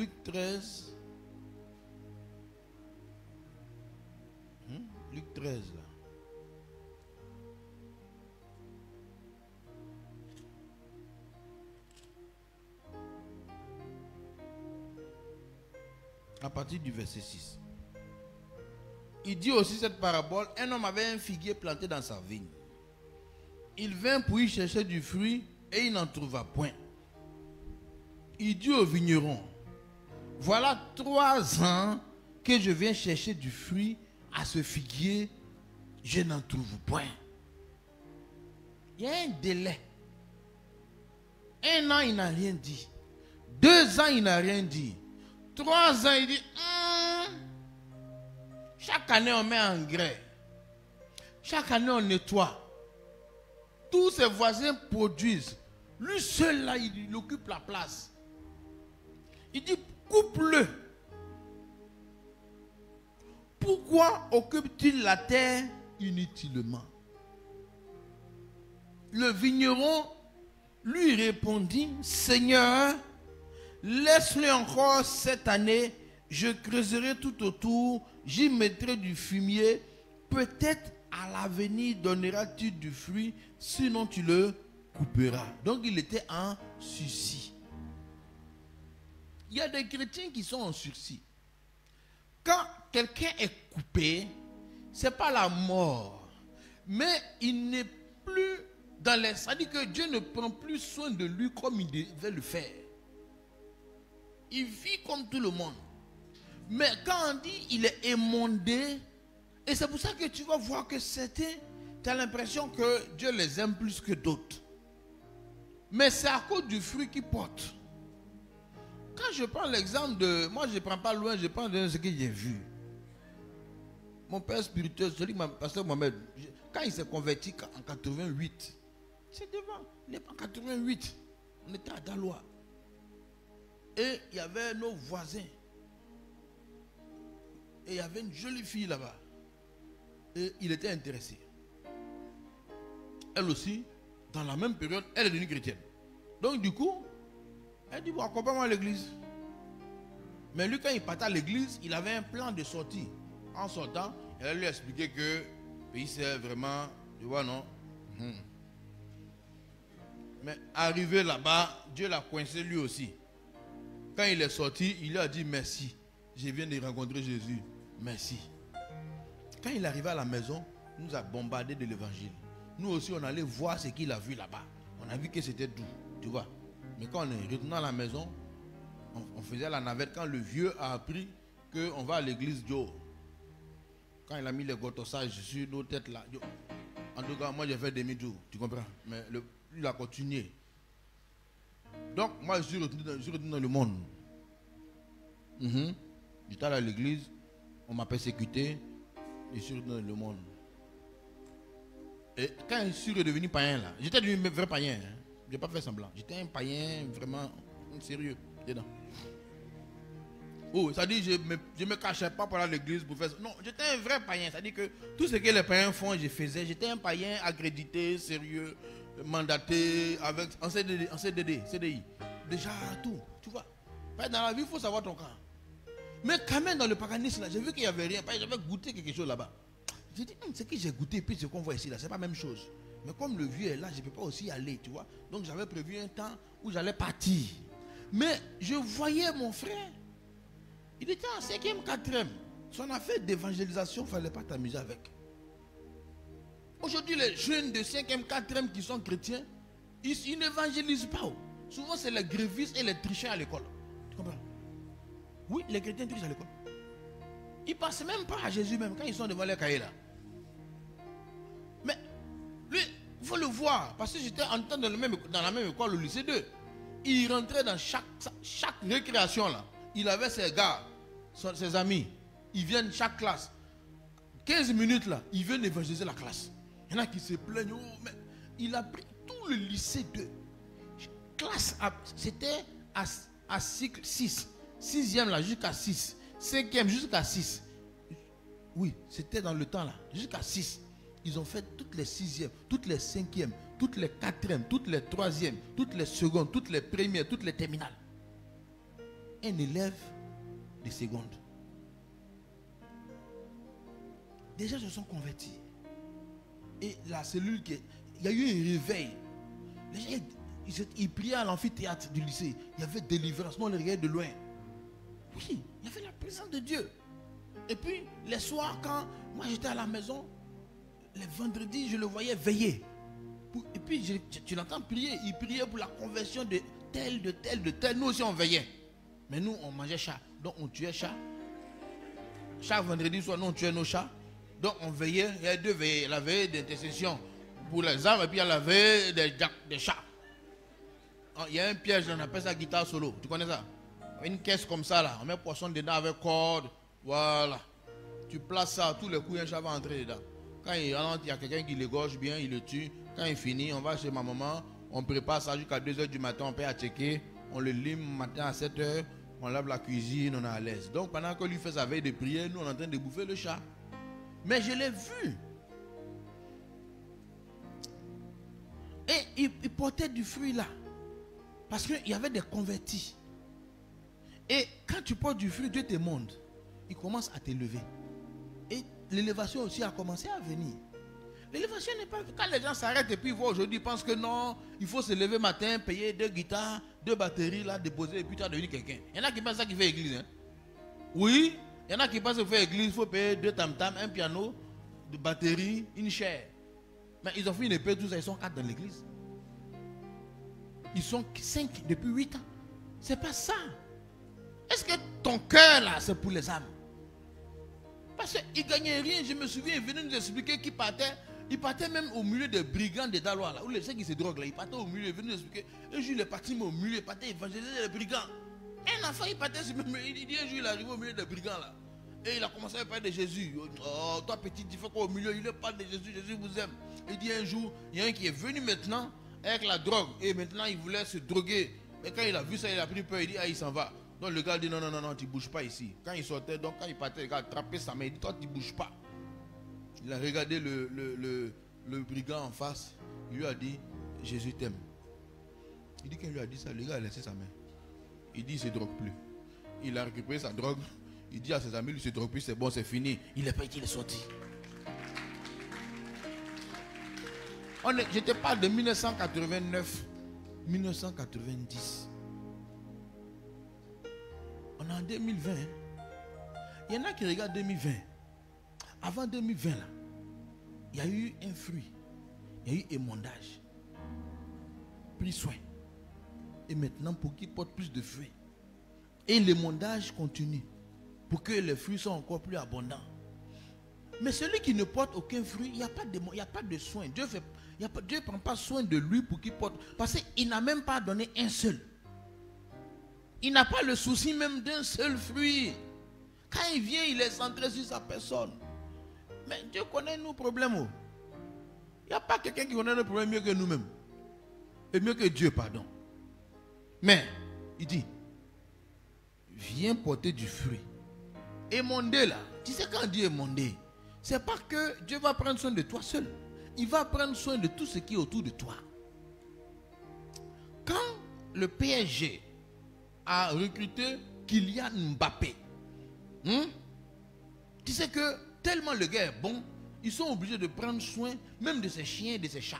Luc 13. Luc 13 là. À partir du verset 6. Il dit aussi cette parabole. Un homme avait un figuier planté dans sa vigne. Il vint pour y chercher du fruit et il n'en trouva point. Il dit au vigneron, voilà 3 ans que je viens chercher du fruit à ce figuier, je n'en trouve point. Il y a un délai. 1 an, il n'a rien dit. 2 ans, il n'a rien dit. 3 ans, il dit, chaque année, on met engrais. Chaque année, on nettoie. Tous ses voisins produisent. Lui seul, là, il occupe la place. Il dit, coupe-le. Pourquoi occupe-t-il la terre inutilement? Le vigneron lui répondit, Seigneur, laisse-le encore cette année, je creuserai tout autour, j'y mettrai du fumier, peut-être à l'avenir donneras-tu du fruit, sinon tu le couperas. Donc il était en sursis. Il y a des chrétiens qui sont en sursis. Quand quelqu'un est coupé, ce n'est pas la mort, mais il n'est plus dans les... C'est-à-dire que Dieu ne prend plus soin de lui comme il devait le faire. Il vit comme tout le monde. Mais quand on dit il est émondé, et c'est pour ça que tu vas voir que certains, tu as l'impression que Dieu les aime plus que d'autres. Mais c'est à cause du fruit qu'ils portent. Quand je prends l'exemple de... Moi, je ne prends pas loin, je prends de ce que j'ai vu. Mon père spirituel, celui que pasteur Mohamed, quand il s'est converti en 88, c'est devant, il n'est pas en 88, on était à Daloa. Et il y avait nos voisins. Et il y avait une jolie fille là-bas. Et il était intéressé. Elle aussi, dans la même période, elle est devenue chrétienne. Donc du coup, elle dit, bon, accompagne-moi à l'église. Mais lui, quand il partait à l'église, il avait un plan de sortie. En sortant, elle lui a expliqué que le pays c'est vraiment, tu vois, non? Mais arrivé là-bas, Dieu l'a coincé lui aussi. Quand il est sorti, il lui a dit merci. Je viens de rencontrer Jésus. Merci. Quand il est arrivé à la maison, il nous a bombardé de l'évangile. Nous aussi, on allait voir ce qu'il a vu là-bas. On a vu que c'était doux, tu vois. Mais quand on est retourné à la maison, on faisait la navette. Quand le vieux a appris qu'on va à l'église Joe, quand il a mis les gotossages sur nos têtes là, en tout cas, moi j'ai fait demi-tour, tu comprends? Mais il a continué. Donc, moi je suis retourné dans le monde. J'étais allé à l'église, on m'a persécuté, je suis retourné dans le monde. Et quand je suis redevenu païen là, j'étais devenu vrai païen. Hein. Je n'ai pas fait semblant. J'étais un païen vraiment sérieux dedans. Oh, ça dit je ne me cachais pas pour aller à l'église pour faire ça. Non, j'étais un vrai païen. Ça dit que tout ce que les païens font, je faisais. J'étais un païen accrédité, sérieux, mandaté, avec, en CDI. Déjà tout, tu vois. Dans la vie, il faut savoir ton camp. Mais quand même dans le paganisme, là, j'ai vu qu'il n'y avait rien. J'avais goûté quelque chose là-bas. J'ai dit, ce que j'ai goûté et puis ce qu'on voit ici, là, c'est pas la même chose. Mais comme le vieux est là, je ne peux pas aussi y aller, tu vois. Donc j'avais prévu un temps où j'allais partir. Mais je voyais mon frère. Il était en 5e, 4e. Son affaire d'évangélisation, il ne fallait pas t'amuser avec. Aujourd'hui, les jeunes de 5e, 4e qui sont chrétiens, ils n'évangélisent pas. Souvent, c'est les grévistes et les tricheurs à l'école. Tu comprends? Oui, les chrétiens trichent à l'école. Ils ne passent même pas à Jésus même quand ils sont devant les cahiers là. Mais lui, il faut le voir. Parce que j'étais en temps dans la même école, au lycée 2. Il rentrait dans chaque récréation là. Il avait ses gars, ses amis. Ils viennent chaque classe. 15 minutes là, ils viennent évangéliser la classe. Il y en a qui se plaignent. Oh, mais il a pris tout le lycée 2. Classe, c'était à cycle 6. 6e là, jusqu'à 6. 5e jusqu'à 6. Oui, c'était dans le temps là, jusqu'à 6. Ils ont fait toutes les 6e, toutes les 5e, toutes les 4e, toutes les 3e, toutes les secondes, toutes les premières, toutes les terminales. un élève de seconde. Des gens se sont convertis. Et la cellule, il y a eu un réveil. Les gens, ils priaient à l'amphithéâtre du lycée. Il y avait délivrance. Nous, on les regardait de loin. Oui, il y avait la présence de Dieu. Et puis, les soirs, quand moi j'étais à la maison, les vendredis, je le voyais veiller. Et puis, tu l'entends prier. Il priait pour la conversion de tel, de tel, de tel. Nous aussi, on veillait. Mais nous, on mangeait chat. Donc, on tuait chat. Chaque vendredi soir, nous, on tuait nos chats. Donc, on veillait. Il y a deux veillées. La veille d'intercession pour les âmes et puis il y a la veille des chats. Il y a un piège, on appelle ça guitare solo. Tu connais ça? Une caisse comme ça, là. On met poisson dedans avec corde. Voilà. Tu places ça, tous les coups, un chat va entrer dedans. Quand il rentre, il y a quelqu'un qui l'égorge bien, il le tue. Quand il finit, on va chez ma maman, on prépare ça jusqu'à 2 h du matin, on paye à checker, on le lime matin à 7 h, on lave la cuisine, on est à l'aise. Donc pendant que lui fait sa veille de prière, nous on est en train de bouffer le chat. Mais je l'ai vu. Et il portait du fruit là. Parce qu'il y avait des convertis. Et quand tu portes du fruit, Dieu te montre. Il commence à t'élever. Et l'élévation aussi a commencé à venir. L'élévation n'est pas... Quand les gens s'arrêtent et puis ils voient aujourd'hui, ils pensent que non, il faut se lever matin, payer 2 guitares, 2 batteries, là, déposer, et puis tu vas devenir quelqu'un. Il y en a qui pensent ça qui fait église. Hein? Oui, il y en a qui pensent que faire église, il faut payer 2 tam-tam, un piano, 2 batteries, une chaire. Mais ils ont fait une épée, tout ça, ils sont 4 dans l'église. Ils sont 5 depuis 8 ans. C'est pas ça. Est-ce que ton cœur là, c'est pour les âmes? Parce qu'il ne gagnait rien. Je me souviens, il venait nous expliquer qu'il partait. Il partait même au milieu des brigands de Dalois, là, où les gens qui se droguent là. Il partait au milieu, il venait nous expliquer. Un jour, il est parti au milieu, il partait évangéliser les brigands. Un enfant, il partait sur le milieu. Il dit un jour, il est arrivé au milieu des brigands là. Et il a commencé à parler de Jésus. Oh, toi petit, il faut qu'au milieu, il parle de Jésus, Jésus vous aime. Il dit un jour, il y a un qui est venu maintenant avec la drogue. Et maintenant, il voulait se droguer. Et quand il a vu ça, il a pris peur, il dit, ah, il s'en va. Donc le gars dit non, non, non, non, tu ne bouges pas ici. Quand il sortait, donc quand il partait, le gars a attrapé sa main, il dit, toi tu ne bouges pas. Il a regardé le brigand en face, il lui a dit, Jésus t'aime. Il dit qu'il lui a dit ça, le gars a laissé sa main. Il dit, il ne se drogue plus. Il a récupéré sa drogue, il dit à ses amis, il ne se drogue plus, c'est bon, c'est fini. Il n'est pas été, il est sorti. Je te parle de 1989, 1990. On est en 2020. Il y en a qui regardent 2020. Avant 2020, là, il y a eu un fruit. Il y a eu émondage. Pris soin. Et maintenant, pour qu'il porte plus de fruits. Et l'émondage continue. Pour que les fruits soient encore plus abondants. Mais celui qui ne porte aucun fruit, il n'y a pas de soin. Dieu ne prend pas soin de lui pour qu'il porte. Parce qu'il n'a même pas donné un seul. Il n'a pas le souci même d'un seul fruit. Quand il vient, il est centré sur sa personne. Mais Dieu connaît nos problèmes. Il n'y a pas quelqu'un qui connaît nos problèmes mieux que nous-mêmes. Et mieux que Dieu, pardon. Mais, il dit, viens porter du fruit. Émondé là. Tu sais quand Dieu est émondé, c'est pas que Dieu va prendre soin de toi seul. Il va prendre soin de tout ce qui est autour de toi. Quand le PSG a recruté Kylian Mbappé. Tu sais que tellement le gars est bon, ils sont obligés de prendre soin même de ses chiens et de ses chats.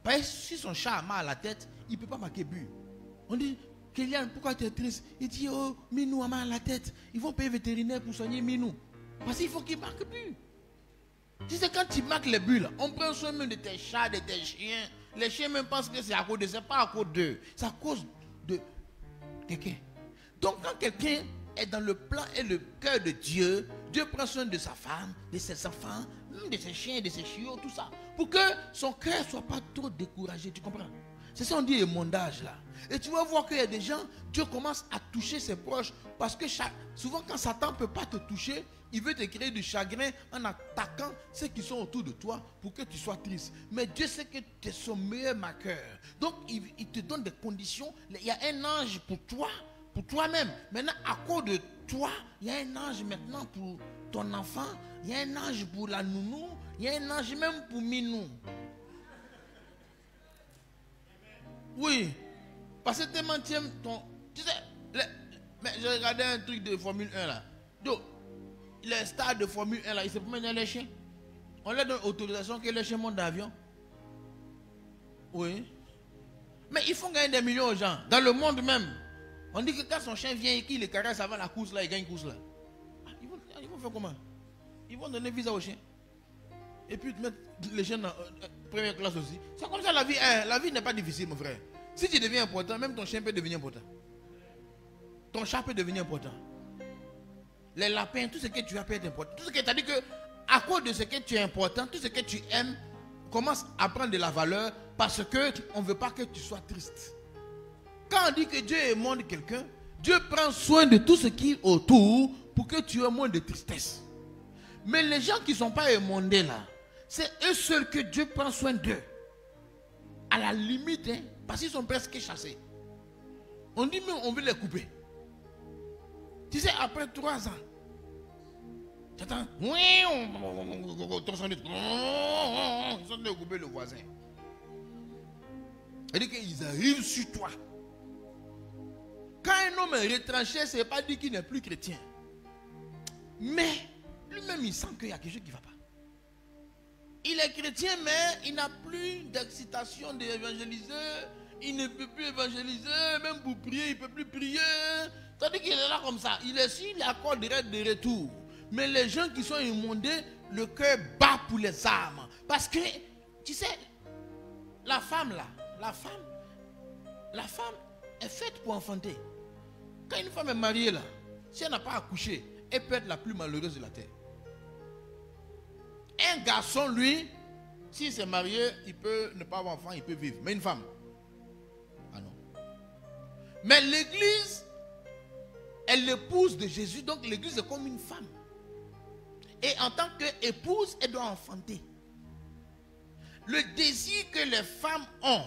Parce que si son chat a mal à la tête, il ne peut pas marquer but. On dit, Kylian, pourquoi tu es triste? Il dit, oh, Minou a mal à la tête. Ils vont payer vétérinaire pour soigner Minou. Parce qu'il faut qu'il marque but. Tu sais, quand tu marques les buts, là, on prend soin même de tes chats, de tes chiens. Les chiens même pensent que c'est à cause de, c'est pas à cause d'eux. C'est à cause de quelqu'un. Donc quand quelqu'un est dans le plan et le cœur de Dieu, Dieu prend soin de sa femme, de ses enfants, même de ses chiens, de ses chiots, tout ça. Pour que son cœur ne soit pas trop découragé, tu comprends? C'est ça on dit émondage là. Et tu vas voir qu'il y a des gens, Dieu commence à toucher ses proches. Parce que souvent quand Satan ne peut pas te toucher, il veut te créer du chagrin en attaquant ceux qui sont autour de toi pour que tu sois triste. Mais Dieu sait que tu es son meilleur marqueur. Donc il te donne des conditions. Il y a un ange pour toi, pour toi-même. Maintenant, à cause de toi, il y a un ange maintenant pour ton enfant. Il y a un ange pour la nounou. Il y a un ange même pour Minou. Oui. Parce que tellement tu aimes ton... Tu sais, Mais j'ai regardé un truc de Formule 1 là. Donc, les stars de Formule 1 là, ils se promènent dans les chiens. On leur donne autorisation que les chiens montent d'avion. Oui. Mais ils font gagner des millions aux gens. Dans le monde même. On dit que quand son chien vient et qu'il les caresse avant la course là, il gagne une course là. Ils vont faire comment? Ils vont donner visa aux chiens. Et puis mettre les chiens dans première classe aussi. C'est comme ça la vie est. La vie n'est pas difficile, mon frère. Si tu deviens important, même ton chien peut devenir important. Ton chat peut devenir important. Les lapins, tout ce que tu as peut être important. Tout ce que tu as dit que, à cause de ce que tu es important, tout ce que tu aimes, commence à prendre de la valeur parce qu'on ne veut pas que tu sois triste. Quand on dit que Dieu émonde quelqu'un, Dieu prend soin de tout ce qui est autour pour que tu aies moins de tristesse. Mais les gens qui ne sont pas émondés là, c'est eux seuls que Dieu prend soin d'eux. À la limite, hein, parce qu'ils sont presque chassés. On dit même on veut les couper. Tu sais, après 3 ans, tu attends, oui, ils sont de couper le voisin. C'est-à-dire qu'ils arrivent sur toi. Quand un homme est retranché, ce n'est pas dit qu'il n'est plus chrétien. Mais lui-même, il sent qu'il y a quelque chose qui ne va pas. Il est chrétien, mais il n'a plus d'excitation d'évangéliser. Il ne peut plus évangéliser, même pour prier, il ne peut plus prier. C'est-à-dire qu'il est là comme ça. Il est sûr, il accorde de retour. Mais les gens qui sont immondés, le cœur bat pour les âmes. Parce que, tu sais, la femme là, la femme est faite pour enfanter. Quand une femme est mariée là, si elle n'a pas accouché, elle peut être la plus malheureuse de la terre. Un garçon, lui, s'il s'est marié, il peut ne pas avoir enfant, il peut vivre. Mais une femme, ah non. Mais l'église est l'épouse de Jésus, donc l'église est comme une femme. Et en tant qu'épouse, elle doit enfanter. Le désir que les femmes ont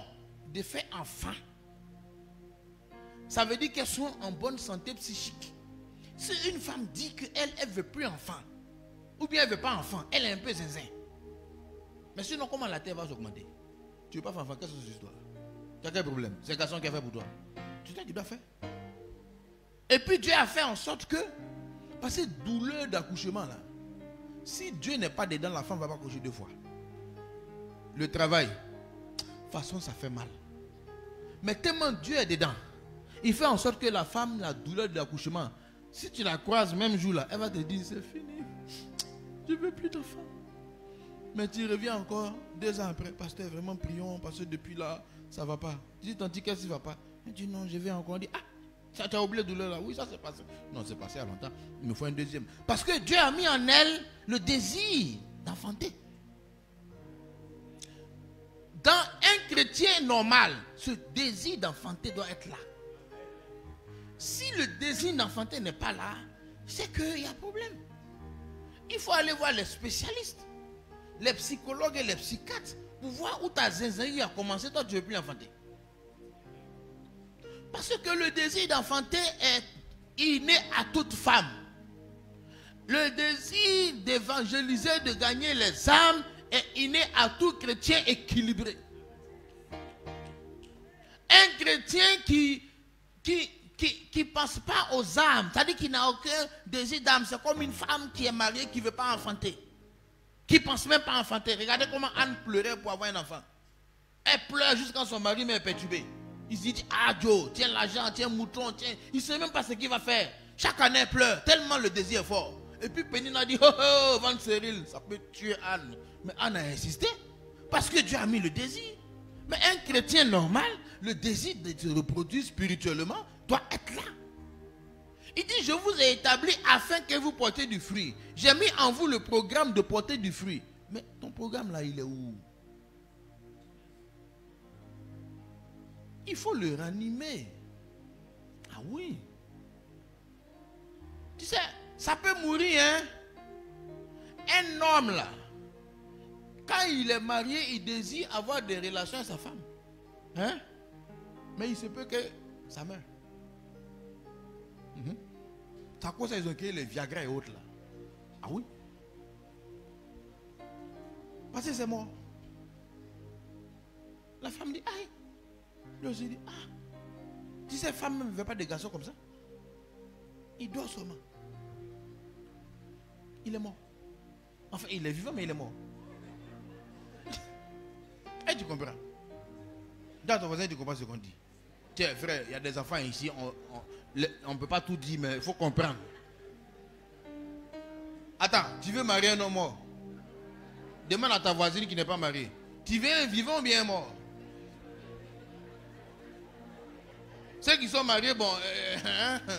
de faire enfant, ça veut dire qu'elles sont en bonne santé psychique. Si une femme dit qu'elle ne veut plus enfant, ou bien elle ne veut pas enfant, elle est un peu zinzin. Mais sinon, comment la terre va s'augmenter? Tu ne veux pas faire enfant, qu'est-ce que c'est cette histoire? Tu as quel problème? C'est le garçon qui a fait pour toi. C'est toi qui dois faire. Et puis Dieu a fait en sorte que, parce que douleur d'accouchement là, si Dieu n'est pas dedans, la femme ne va pas accoucher 2 fois. Le travail, de toute façon ça fait mal. Mais tellement Dieu est dedans, il fait en sorte que la femme, la douleur de l'accouchement, si tu la croises même jour là, elle va te dire c'est fini, je ne veux plus d'enfant. Mais tu reviens encore 2 ans après, pasteur, vraiment prions, parce que depuis là, ça ne va pas. Tu dis, tanti, qu'est-ce qui ne va pas? Elle dit non, je vais encore. On dit, ah, ça t'a oublié la douleur là? Oui, ça s'est passé. Non, c'est passé à longtemps, il me faut un deuxième. Parce que Dieu a mis en elle le désir d'enfanter. Dans un chrétien normal, ce désir d'enfanter doit être là. Si le désir d'enfanter n'est pas là, c'est qu'il y a problème. Il faut aller voir les spécialistes, les psychologues et les psychiatres pour voir où ta zinzin a commencé. Toi, tu ne veux plus enfanter. Parce que le désir d'enfanter est inné à toute femme. Le désir d'évangéliser, de gagner les âmes est inné à tout chrétien équilibré. Un chrétien qui ne pense pas aux âmes, c'est-à-dire qu'il n'a aucun désir d'âme, c'est comme une femme qui est mariée qui ne veut pas enfanter, qui ne pense même pas enfanter. Regardez comment Anne pleurait pour avoir un enfant. Elle pleure jusqu'à son mari mais est perturbé. Il se dit, ah Joe, tiens l'argent, tiens mouton, tiens. Il ne sait même pas ce qu'il va faire. Chaque année elle pleure, tellement le désir est fort. Et puis Pénine a dit, oh oh, Van Cyril, ça peut tuer Anne. Mais Anne a insisté, parce que Dieu a mis le désir. Mais un chrétien normal, le désir de se reproduire spirituellement doit être là. Il dit, je vous ai établi afin que vous portez du fruit. J'ai mis en vous le programme de porter du fruit. Mais ton programme là, il est où? Il faut le ranimer. Ah oui. Tu sais, ça peut mourir, hein. Un homme là, quand il est marié, il désire avoir des relations avec sa femme. Hein? Mais il se peut que ça meurt. C'est à cause qu'ils ont créé les Viagra et autres là. Ah oui? Parce que c'est mort. La femme dit, aïe. Lui aussi dit, ah. Si cette femme ne veut pas de garçons comme ça. Il dort seulement. Il est mort. Enfin, il est vivant, mais il est mort. Et tu comprends? Dans ton voisin, tu comprends ce qu'on dit. Tiens, frère, il y a des enfants ici, on ne peut pas tout dire, mais il faut comprendre. Attends, tu veux marier un homme mort? Demande à ta voisine qui n'est pas mariée. Tu veux un vivant ou bien un mort? Ceux qui sont mariés, bon,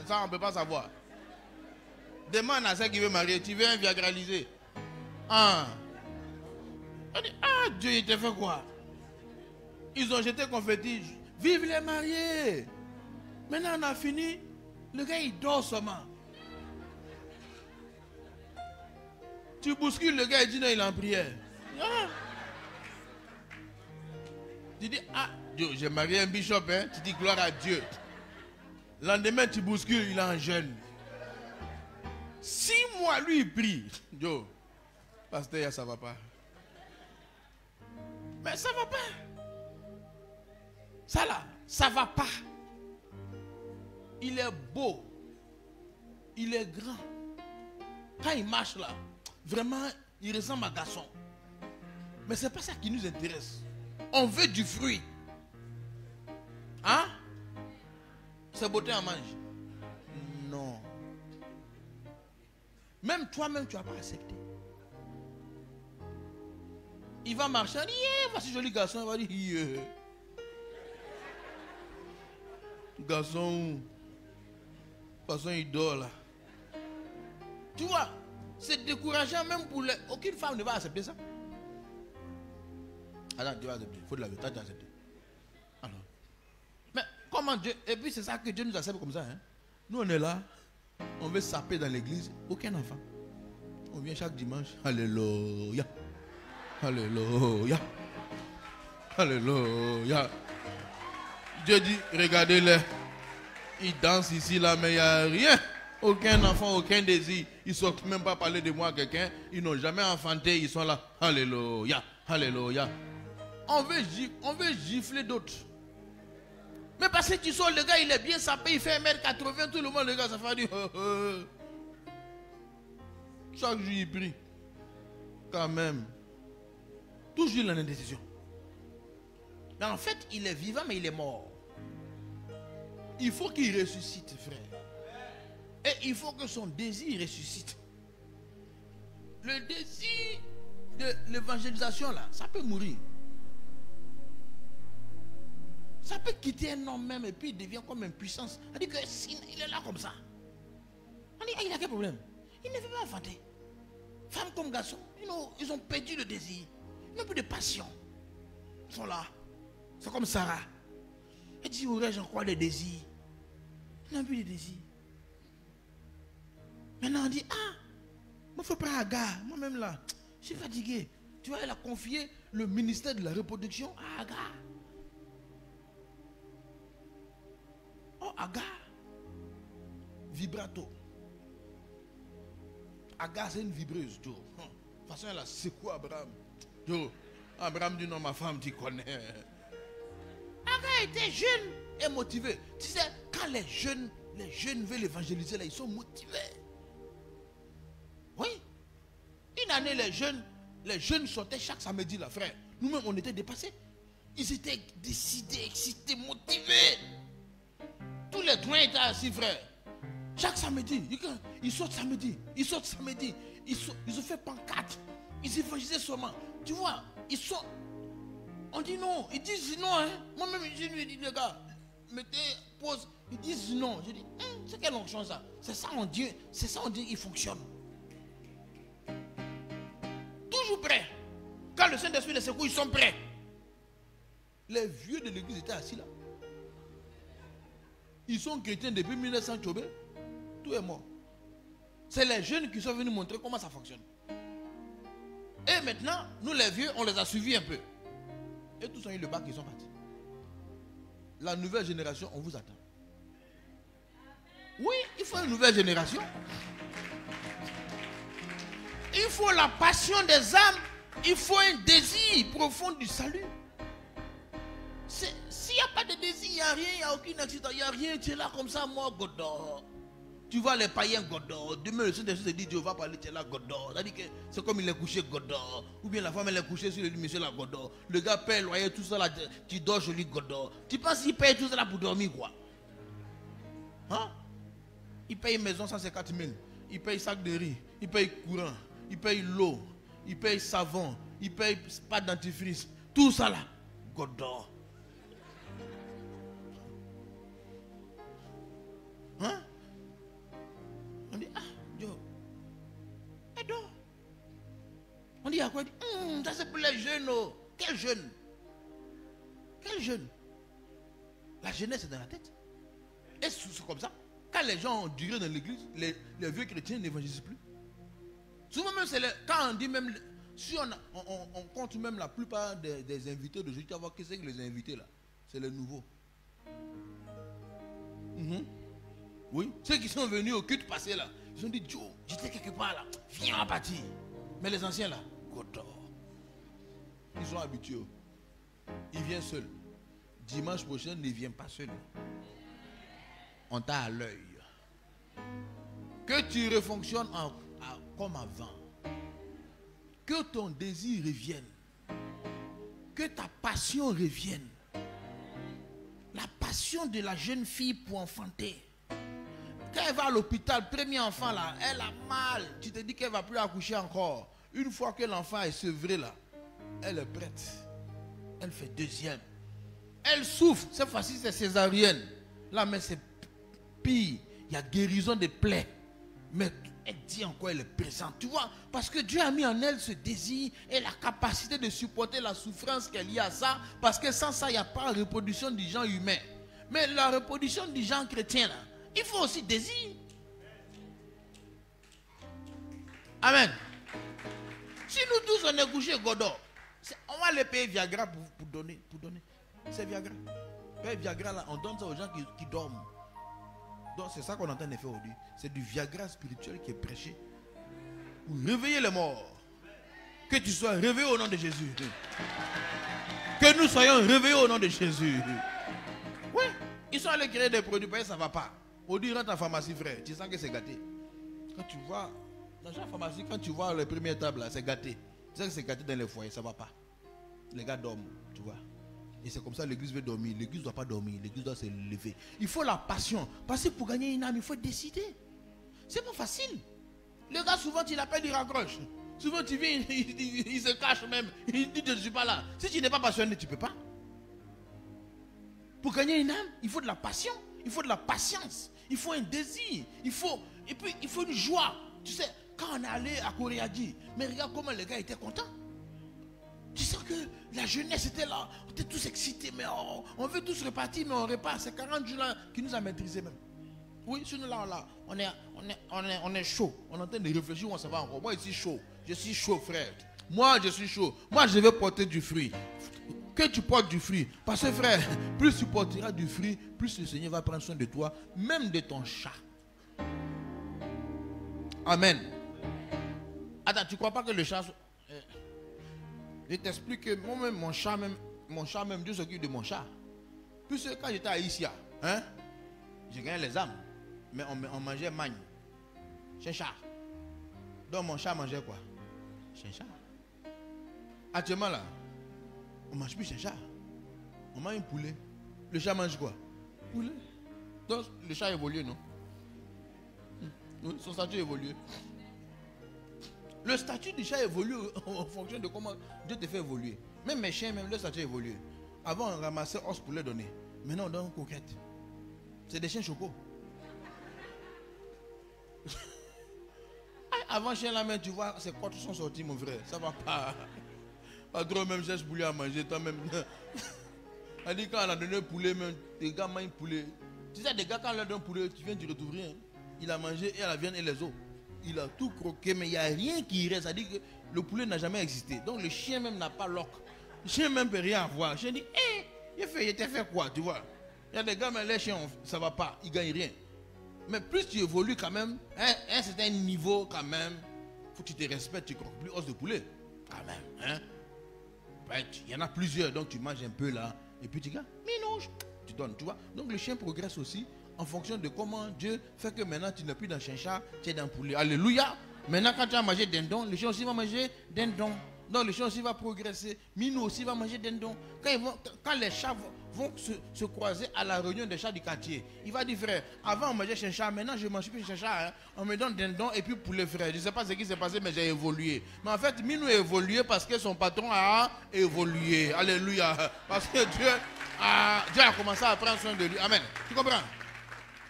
ça on ne peut pas savoir. Demande à ceux qui veulent marier, tu veux un viagralisé? Ah. On dit, ah, Dieu, il t'a fait quoi? Ils ont jeté confetti. Vive les mariés! Maintenant on a fini. Le gars il dort seulement. Tu bouscules le gars, il dit non, il est en prière. Ah. Tu dis, ah, Dieu, j'ai marié un bishop, hein? Tu dis gloire à Dieu. Le lendemain, tu bouscules, il est en jeûne. 6 mois, lui, il prie. Dieu, pasteur, ça va pas. Mais ça va pas. Ça là, ça va pas. Il est beau. Il est grand. Quand il marche là, vraiment, il ressemble à un garçon. Mais ce n'est pas ça qui nous intéresse. On veut du fruit. Hein? C'est beauté en mange. Non. Même toi-même, tu ne vas pas accepter. Il va marcher, il dit, yeah, voici joli garçon. Il va dire, yeah. Garçon, de toute façon, il dort là. Tu vois, c'est décourageant même pour les... Aucune femme ne va accepter ça. Attends, tu vas accepter. Il faut de la vérité, tu vas accepter. Alors. Mais comment Dieu... Et puis c'est ça que Dieu nous accepte comme ça. Hein? Nous, on est là. On veut saper dans l'église. Aucun enfant. On vient chaque dimanche. Alléluia. Alléluia. Alléluia. Dieu dit, regardez-les. Ils dansent ici, là, mais il n'y a rien. Aucun enfant, aucun désir. Ils ne sortent même pas parler de moi à quelqu'un. Ils n'ont jamais enfanté. Ils sont là. Alléluia. Alléluia. On veut gifler d'autres. Mais parce que tu sors, le gars, il est bien sapé. Il fait 1m80. Tout le monde, le gars, ça fait du... Chaque jour, il prie. Quand même. Toujours il a une décision. Mais en fait, il est vivant, mais il est mort. Il faut qu'il ressuscite, frère. Et il faut que son désir ressuscite. Le désir de l'évangélisation, là, ça peut mourir. Ça peut quitter un homme même et puis il devient comme une puissance. On dit qu'il est là comme ça. On dit, il a quel problème? Il ne veut pas enfanter. Femme comme garçon, ils ont perdu le désir. Ils n'ont plus de passion. Ils sont là. C'est comme Sarah. Elle dit, aurais-je encore des désirs? Ils n'ont plus de désirs. Maintenant on dit, ah, moi il faut prendre Agar. Moi-même là, je suis fatigué. Tu vois, elle a confié le ministère de la reproduction à Agar. Oh, Agar. Vibrato. Agar, c'est une vibreuse. De toute façon, elle a secoué Abraham. Abraham dit non, ma femme, tu connais. Agar était jeune et motivé. Tu sais, quand les jeunes veulent évangéliser, là, ils sont motivés. Oui. Une année, les jeunes sortaient chaque samedi, là, frère. Nous-mêmes, on était dépassés. Ils étaient décidés, excités, motivés. Tous les doigts étaient assis, frère. Chaque samedi, ils sortent samedi. Ils ont fait pancarte. Ils évangélisaient seulement. Tu vois, on dit non. Ils disent non. Hein. Moi-même, je lui ai dit, les gars, mettez pause. Ils disent non. Je dis, c'est quelle onction ça? C'est ça, on dit, il fonctionne. Toujours prêts. Quand le Saint-Esprit les secoue, ils sont prêts. Les vieux de l'église étaient assis là. Ils sont chrétiens depuis 1900 Tchobé. Tout est mort. C'est les jeunes qui sont venus montrer comment ça fonctionne. Et maintenant, nous les vieux, on les a suivis un peu. Et tous ont eu le bac, ils sont partis. La nouvelle génération, on vous attend. Oui, il faut une nouvelle génération. Il faut la passion des âmes. Il faut un désir profond du salut. S'il n'y a pas de désir, il n'y a rien, il n'y a aucun accident, il n'y a rien, tu es là comme ça, moi, Godot. Tu vois les païens Godor. Demain, le Saint-Esprit te dit, Dieu va parler, tu es là Godor. C'est-à-dire que c'est comme il est couché Godor. Ou bien la femme, elle est couchée sur le lit, monsieur là Godor. Le gars paye loyer, tout ça là, tu dors chez lui Godor. Tu penses qu'il paye tout ça là pour dormir quoi? Hein? Il paye une maison 150 000. Il paye sac de riz. Il paye courant. Il paye l'eau. Il paye savon. Il paye pas de dentifrice. Tout ça là, Godor. Hein? On dit, ah, Dieu, aide-moi. On dit à quoi? On dit, ça c'est pour les jeunes. Oh. Quel jeune? Quel jeune? La jeunesse est dans la tête. Et c'est comme ça. Quand les gens ont duré dans l'église, les vieux chrétiens n'évangélisent plus. Souvent même, quand on dit même, si on compte même la plupart des invités de Jésus, tu vas voir qui c'est que les invités là. C'est les nouveaux. Oui, ceux qui sont venus au culte passé là, ils ont dit, Joe, j'étais quelque part là, viens en partir. Mais les anciens là, Godor. Ils sont habitués. Ils viennent seuls. Dimanche prochain, ne viens pas seul. On t'a à l'œil. Que tu refonctionnes comme avant. Que ton désir revienne. Que ta passion revienne. La passion de la jeune fille pour enfanter. Quand elle va à l'hôpital, premier enfant là, elle a mal. Tu te dis qu'elle ne va plus accoucher encore. Une fois que l'enfant est sevré là, elle est prête. Elle fait deuxième. Elle souffre. Cette fois-ci, c'est césarienne. Là, mais c'est pire. Il y a guérison des plaies. Mais elle dit encore, elle est présente. Tu vois, parce que Dieu a mis en elle ce désir et la capacité de supporter la souffrance qu'elle y a à ça. Parce que sans ça, il n'y a pas de reproduction du genre humain. Mais la reproduction du genre chrétien, là, il faut aussi désir. Amen. Si nous tous on est couchés Godor, on va les payer Viagra pour donner. C'est Viagra. Payer Viagra là, on donne ça aux gens qui dorment. Donc c'est ça qu'on est en train de faire aujourd'hui. C'est du Viagra spirituel qui est prêché pour réveiller les morts. Que tu sois réveillé au nom de Jésus. Que nous soyons réveillés au nom de Jésus. Oui, ils sont allés créer des produits, ça ne va pas. Aujourd'hui, rentre en pharmacie, frère, tu sens que c'est gâté. Quand tu vois, dans la pharmacie, quand tu vois les premières tables, c'est gâté. Tu sais que c'est gâté dans les foyers, ça ne va pas. Les gars dorment, tu vois. Et c'est comme ça que l'église veut dormir. L'église ne doit pas dormir, l'église doit se lever. Il faut la passion. Parce que pour gagner une âme, il faut décider. C'est pas facile. Le gars, souvent, tu l'appelles, il raccroche. Souvent, tu viens, il se cache même. Il dit, je ne suis pas là. Si tu n'es pas passionné, tu ne peux pas. Pour gagner une âme, il faut de la passion. Il faut de la patience. Il faut un désir. Et puis, il faut une joie. Tu sais, quand on est allé à Koreadi, mais regarde comment les gars étaient contents. Tu sens que la jeunesse était là. On était tous excités, mais on veut tous repartir, mais on repart. C'est 40 jours là qui nous a maîtrisés même. Oui, sur nous là, on est chaud. On est en train de réfléchir où on s'en va encore. Moi, ici, chaud. Je suis chaud, frère. Moi, je suis chaud. Moi, je veux porter du fruit. Que tu portes du fruit. Parce que, frère, plus tu porteras du fruit, plus le Seigneur va prendre soin de toi, même de ton chat. Amen. Attends, tu ne crois pas que le chat... Je t'explique que moi-même, mon chat même, Dieu s'occupe de mon chat. Puisque quand j'étais à Isia, hein, j'ai gagné les âmes. Mais on mangeait magne. Chez chat. Donc mon chat mangeait quoi? Chez chat. Actuellement là, on ne mange plus chez chat. On mange un poulet. Le chat mange quoi? Poulet. Donc le chat a évolué, non? Oui, son statut a évolué. Le statut du chat évolue en fonction de comment Dieu te fait évoluer. Même mes chiens, même le statut a évolué. Avant, on ramassait os pour les donner. Maintenant, on donne une coquette. C'est des chiens chocos. Avant, chien la main, tu vois, ces côtes sont sorties, mon frère. Ça va pas. Pas trop, même cherche poulet à manger. Toi même. On dit quand on a donné un poulet, même, des gars mangent poulet. Tu sais, des gars, quand on leur donne un poulet, tu viens, tu retrouves rien. Il a mangé et la viande et les os. Il a tout croqué, mais il n'y a rien qui reste. Ça dit que le poulet n'a jamais existé. Donc le chien même n'a pas l'oc. Le chien même ne peut rien avoir. Le chien dit, hé, il t'a fait quoi, tu vois? Il y a des gars, mais les chiens, ça ne va pas. Ils ne gagnent rien. Mais plus tu évolues quand même, à un certain niveau quand même, il faut que tu te respectes, tu ne croques plus os de poulet. Quand même, hein? Il y en a plusieurs, donc tu manges un peu là. Et puis tu gars, minouche, tu donnes, tu vois? Donc le chien progresse aussi en fonction de comment Dieu fait que maintenant tu n'es plus dans chincha, tu es dans poulet. Alléluia. Maintenant quand tu vas manger dindon, les gens aussi vont manger dindon. Donc les gens aussi vont progresser. Minou aussi va manger dindon. Quand les chats vont se croiser à la réunion des chats du quartier, il va dire frère, avant on mangeait chincha, maintenant je ne mange plus chincha. Hein. On me donne dindon et puis poulet frère. Je ne sais pas ce qui s'est passé, mais j'ai évolué. Mais en fait, Minou a évolué parce que son patron a évolué. Alléluia. Parce que Dieu a commencé à prendre soin de lui. Amen. Tu comprends?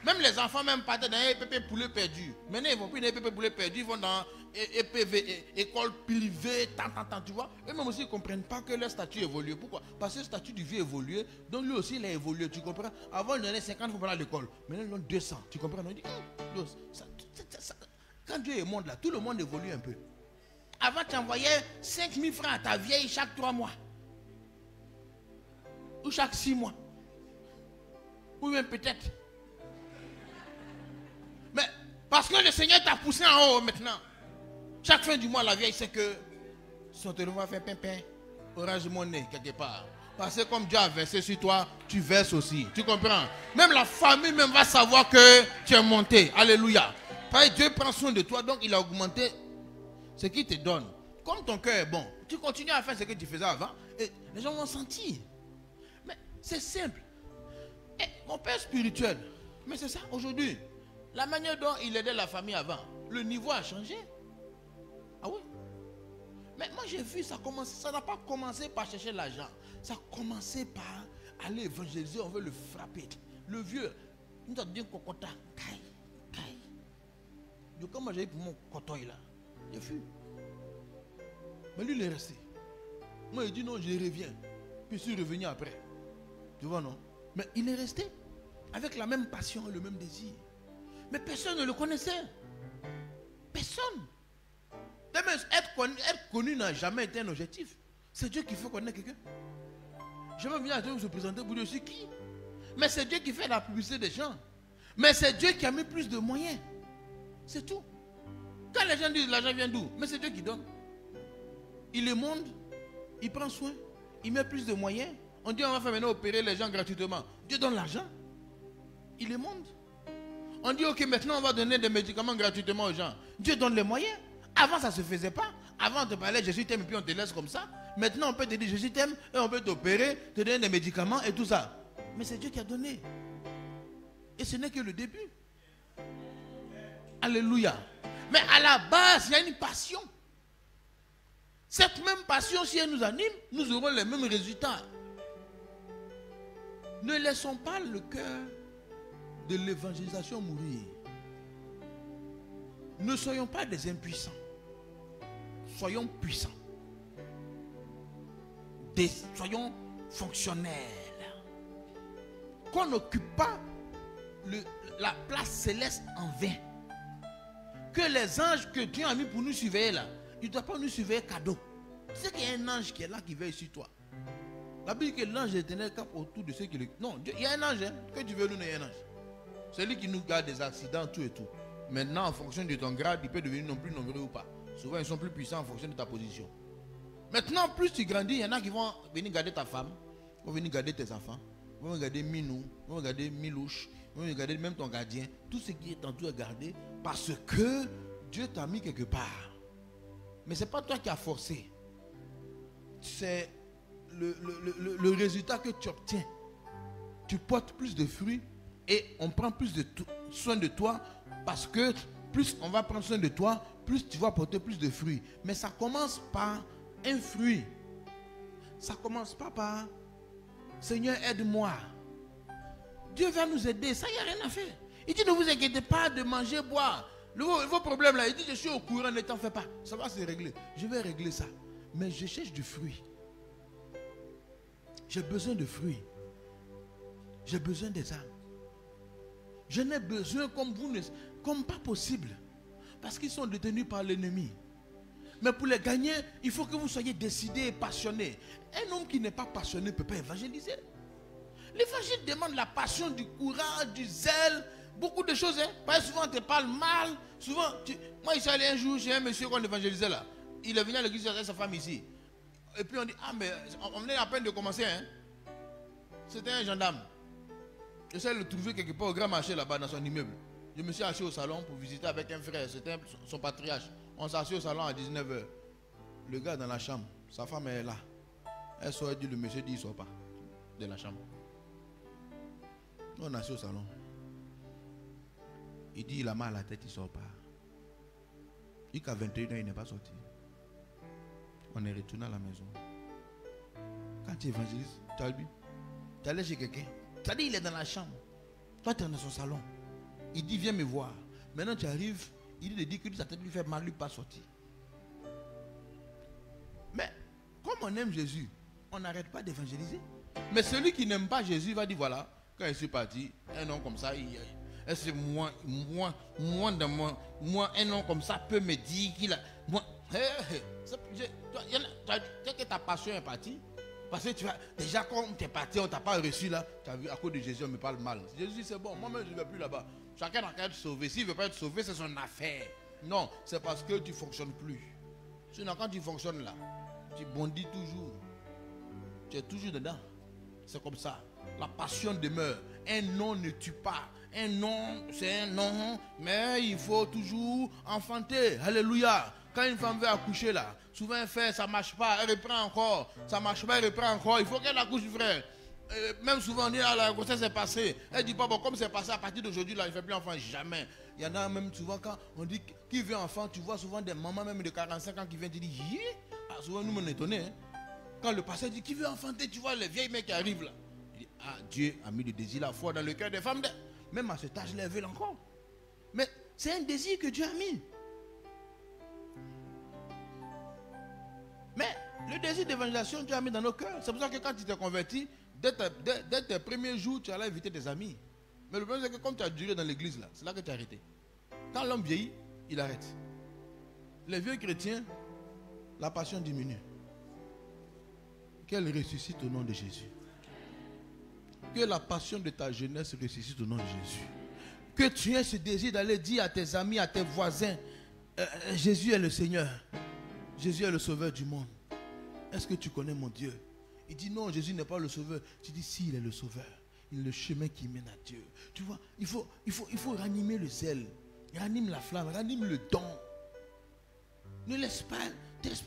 Même les enfants même partaient dans un EPP poulet perdu. Maintenant ils ne vont plus dans un EPP poulet perdu, ils vont dans EPV, école privée, tu vois. Eux-mêmes aussi ne comprennent pas que leur statut évolue. Pourquoi? Parce que le statut du vieux évolue, donc lui aussi il a évolué, tu comprends? Avant il donnait 50 pour aller à l'école, maintenant il donne 200, tu comprends? On dit, quand Dieu est monde là, tout le monde évolue un peu. Avant tu envoyais 5 000 francs à ta vieille chaque 3 mois. Ou chaque 6 mois. Ou même peut-être. Mais parce que le Seigneur t'a poussé en haut maintenant. Chaque fin du mois, la vieille sait que son téléphone va faire pimpin, Orange Money quelque part. Parce que comme Dieu a versé sur toi, tu verses aussi. Tu comprends? Même la famille même va savoir que tu es monté. Alléluia. Parce que Dieu prend soin de toi, donc il a augmenté ce qu'il te donne. Comme ton cœur est bon, tu continues à faire ce que tu faisais avant et les gens vont sentir. Mais c'est simple. Et mon père spirituel, mais c'est ça aujourd'hui. La manière dont il aidait la famille avant, le niveau a changé. Ah oui? Mais moi j'ai vu, ça n'a pas commencé par chercher l'argent. Ça a commencé par aller évangéliser, on veut le frapper. Le vieux, il nous a dit cocota, caille. Donc comment j'ai eu pour mon cotoy là, j'ai fui. Mais lui il est resté. Moi il dit non, je reviens. Puis je suis revenu après. Tu vois non? Mais il est resté avec la même passion et le même désir. Mais personne ne le connaissait. Personne. Être connu n'a jamais été un objectif. C'est Dieu qui fait connaître quelqu'un. Je vais venir à Dieu vous présenter pour Dieu aussi qui. Mais c'est Dieu qui fait la publicité des gens. Mais c'est Dieu qui a mis plus de moyens. C'est tout. Quand les gens disent l'argent vient d'où? Mais c'est Dieu qui donne. Il est monde, il prend soin, il met plus de moyens. On dit on va faire maintenant opérer les gens gratuitement. Dieu donne l'argent. Il est monde. On dit ok maintenant on va donner des médicaments gratuitement aux gens. Dieu donne les moyens. Avant ça ne se faisait pas. Avant on te parlait Jésus t'aime et puis on te laisse comme ça. Maintenant on peut te dire Jésus t'aime et on peut t'opérer, te donner des médicaments et tout ça. Mais c'est Dieu qui a donné. Et ce n'est que le début. Alléluia. Mais à la base il y a une passion. Cette même passion si elle nous anime, nous aurons les mêmes résultats. Ne laissons pas le cœur de l'évangélisation mourir. Ne soyons pas des impuissants. Soyons puissants. Soyons fonctionnels. Qu'on n'occupe pas la place céleste en vain. Que les anges que Dieu a mis pour nous surveiller là, il ne doit pas nous surveiller cadeau. Tu sais qu'il y a un ange qui est là qui veille sur toi. La Bible dit que l'ange éternel campe autour de ceux qui le... Non, il y a un ange, hein, que tu veux, nous, il y a un ange. C'est lui qui nous garde des accidents, tout et tout. Maintenant, en fonction de ton grade, il peut devenir non plus nombreux ou pas. Souvent, ils sont plus puissants en fonction de ta position. Maintenant, plus tu grandis, il y en a qui vont venir garder ta femme, vont venir garder tes enfants, vont garder Minou, vont garder Milouche, vont garder même ton gardien. Tout ce qui est en tout est gardé parce que Dieu t'a mis quelque part. Mais ce n'est pas toi qui as forcé. C'est le résultat que tu obtiens. Tu portes plus de fruits et on prend plus de soin de toi parce que plus on va prendre soin de toi, plus tu vas porter plus de fruits. Mais ça commence par un fruit. Ça commence pas par Seigneur aide-moi. Dieu va nous aider, ça il n'y a rien à faire. Il dit ne vous inquiétez pas de manger, boire. Vos problèmes là, il dit je suis au courant, ne t'en fais pas. Ça va se régler. Je vais régler ça. Mais je cherche du fruit. J'ai besoin de fruits. J'ai besoin des âmes. Je n'ai besoin comme vous, comme pas possible. Parce qu'ils sont détenus par l'ennemi. Mais pour les gagner, il faut que vous soyez décidés et passionnés. Un homme qui n'est pas passionné ne peut pas évangéliser. L'évangile demande la passion, du courage, du zèle, beaucoup de choses. Hein. Parce que souvent on te parle mal. Souvent, moi je suis allé un jour chez un monsieur qu'on évangélisait là. Il est venu à l'église avec sa femme ici. Et puis on dit, ah mais on venait à peine de commencer. Hein. C'était un gendarme. J'essaie de le trouver quelque part au grand marché là-bas dans son immeuble. Je me suis assis au salon pour visiter avec un frère, c'était son patriarche. On s'est assis au salon à 19h. Le gars dans la chambre, sa femme est là. Elle sort, dit, le monsieur dit, il ne sort pas de la chambre. Nous, on est assis au salon. Il dit, il a mal à la tête, il ne sort pas. Il dit qu'à 21h, il n'est pas sorti. On est retourné à la maison. Quand tu évangélises, tu as dit, tu es allé chez quelqu'un. Tu as dit, il est dans la chambre. Toi, tu es dans son salon. Il dit, viens me voir. Maintenant, tu arrives, il dit que sa tête lui fait mal, lui pas sorti. Mais, comme on aime Jésus, on n'arrête pas d'évangéliser. Mais celui qui n'aime pas Jésus va dire, voilà, quand je suis parti, un homme comme ça, c'est moi, un homme comme ça peut me dire qu'il a... Moi, que ta passion est partie. Parce que tu vois, déjà quand tu es parti, on ne t'a pas reçu là, tu as vu, à cause de Jésus, on me parle mal. Jésus, c'est bon, moi-même, je ne vais plus là-bas. Chacun n'a qu'à être sauvé. S'il ne veut pas être sauvé, c'est son affaire. Non, c'est parce que tu ne fonctionnes plus. Sinon, quand tu fonctionnes là, tu bondis toujours. Tu es toujours dedans. C'est comme ça. La passion demeure. Un nom ne tue pas. Un nom, c'est un nom, mais il faut toujours enfanter. Alléluia. Quand une femme veut accoucher là, souvent elle fait, ça ne marche pas, elle reprend encore. Ça ne marche pas, elle reprend encore. Il faut qu'elle accouche, frère. Même souvent on dit, ah, la grossesse est passée. Elle dit pas, bon, comme c'est passé à partir d'aujourd'hui, là, je ne fais plus enfant. Jamais. Il y en a même souvent quand on dit qui veut enfant, tu vois souvent des mamans même de 45 ans qui viennent te dire, ah, souvent nous on est étonnés. Hein? Quand le pasteur dit, qui veut enfanter, tu vois les vieilles mecs qui arrivent là. Il dit, ah, Dieu a mis le désir, la foi dans le cœur des femmes. Même à cet âge-là, elles veulent encore. Mais c'est un désir que Dieu a mis. Mais le désir d'évangélisation, Dieu a mis dans nos cœurs. C'est pour ça que quand tu t'es converti, dès tes premiers jours, tu allais inviter tes amis. Mais le problème, c'est que comme tu as duré dans l'église, là, c'est là que tu as arrêté. Quand l'homme vieillit, il arrête. Les vieux chrétiens, la passion diminue. Qu'elle ressuscite au nom de Jésus. Que la passion de ta jeunesse ressuscite au nom de Jésus. Que tu aies ce désir d'aller dire à tes amis, à tes voisins, Jésus est le Seigneur. Jésus est le sauveur du monde. Est-ce que tu connais mon Dieu? Il dit non, Jésus n'est pas le sauveur. Tu dis si, il est le sauveur. Il est le chemin qui mène à Dieu. Tu vois, il faut ranimer le zèle. Ranime la flamme, ranime le don. Ne laisse pas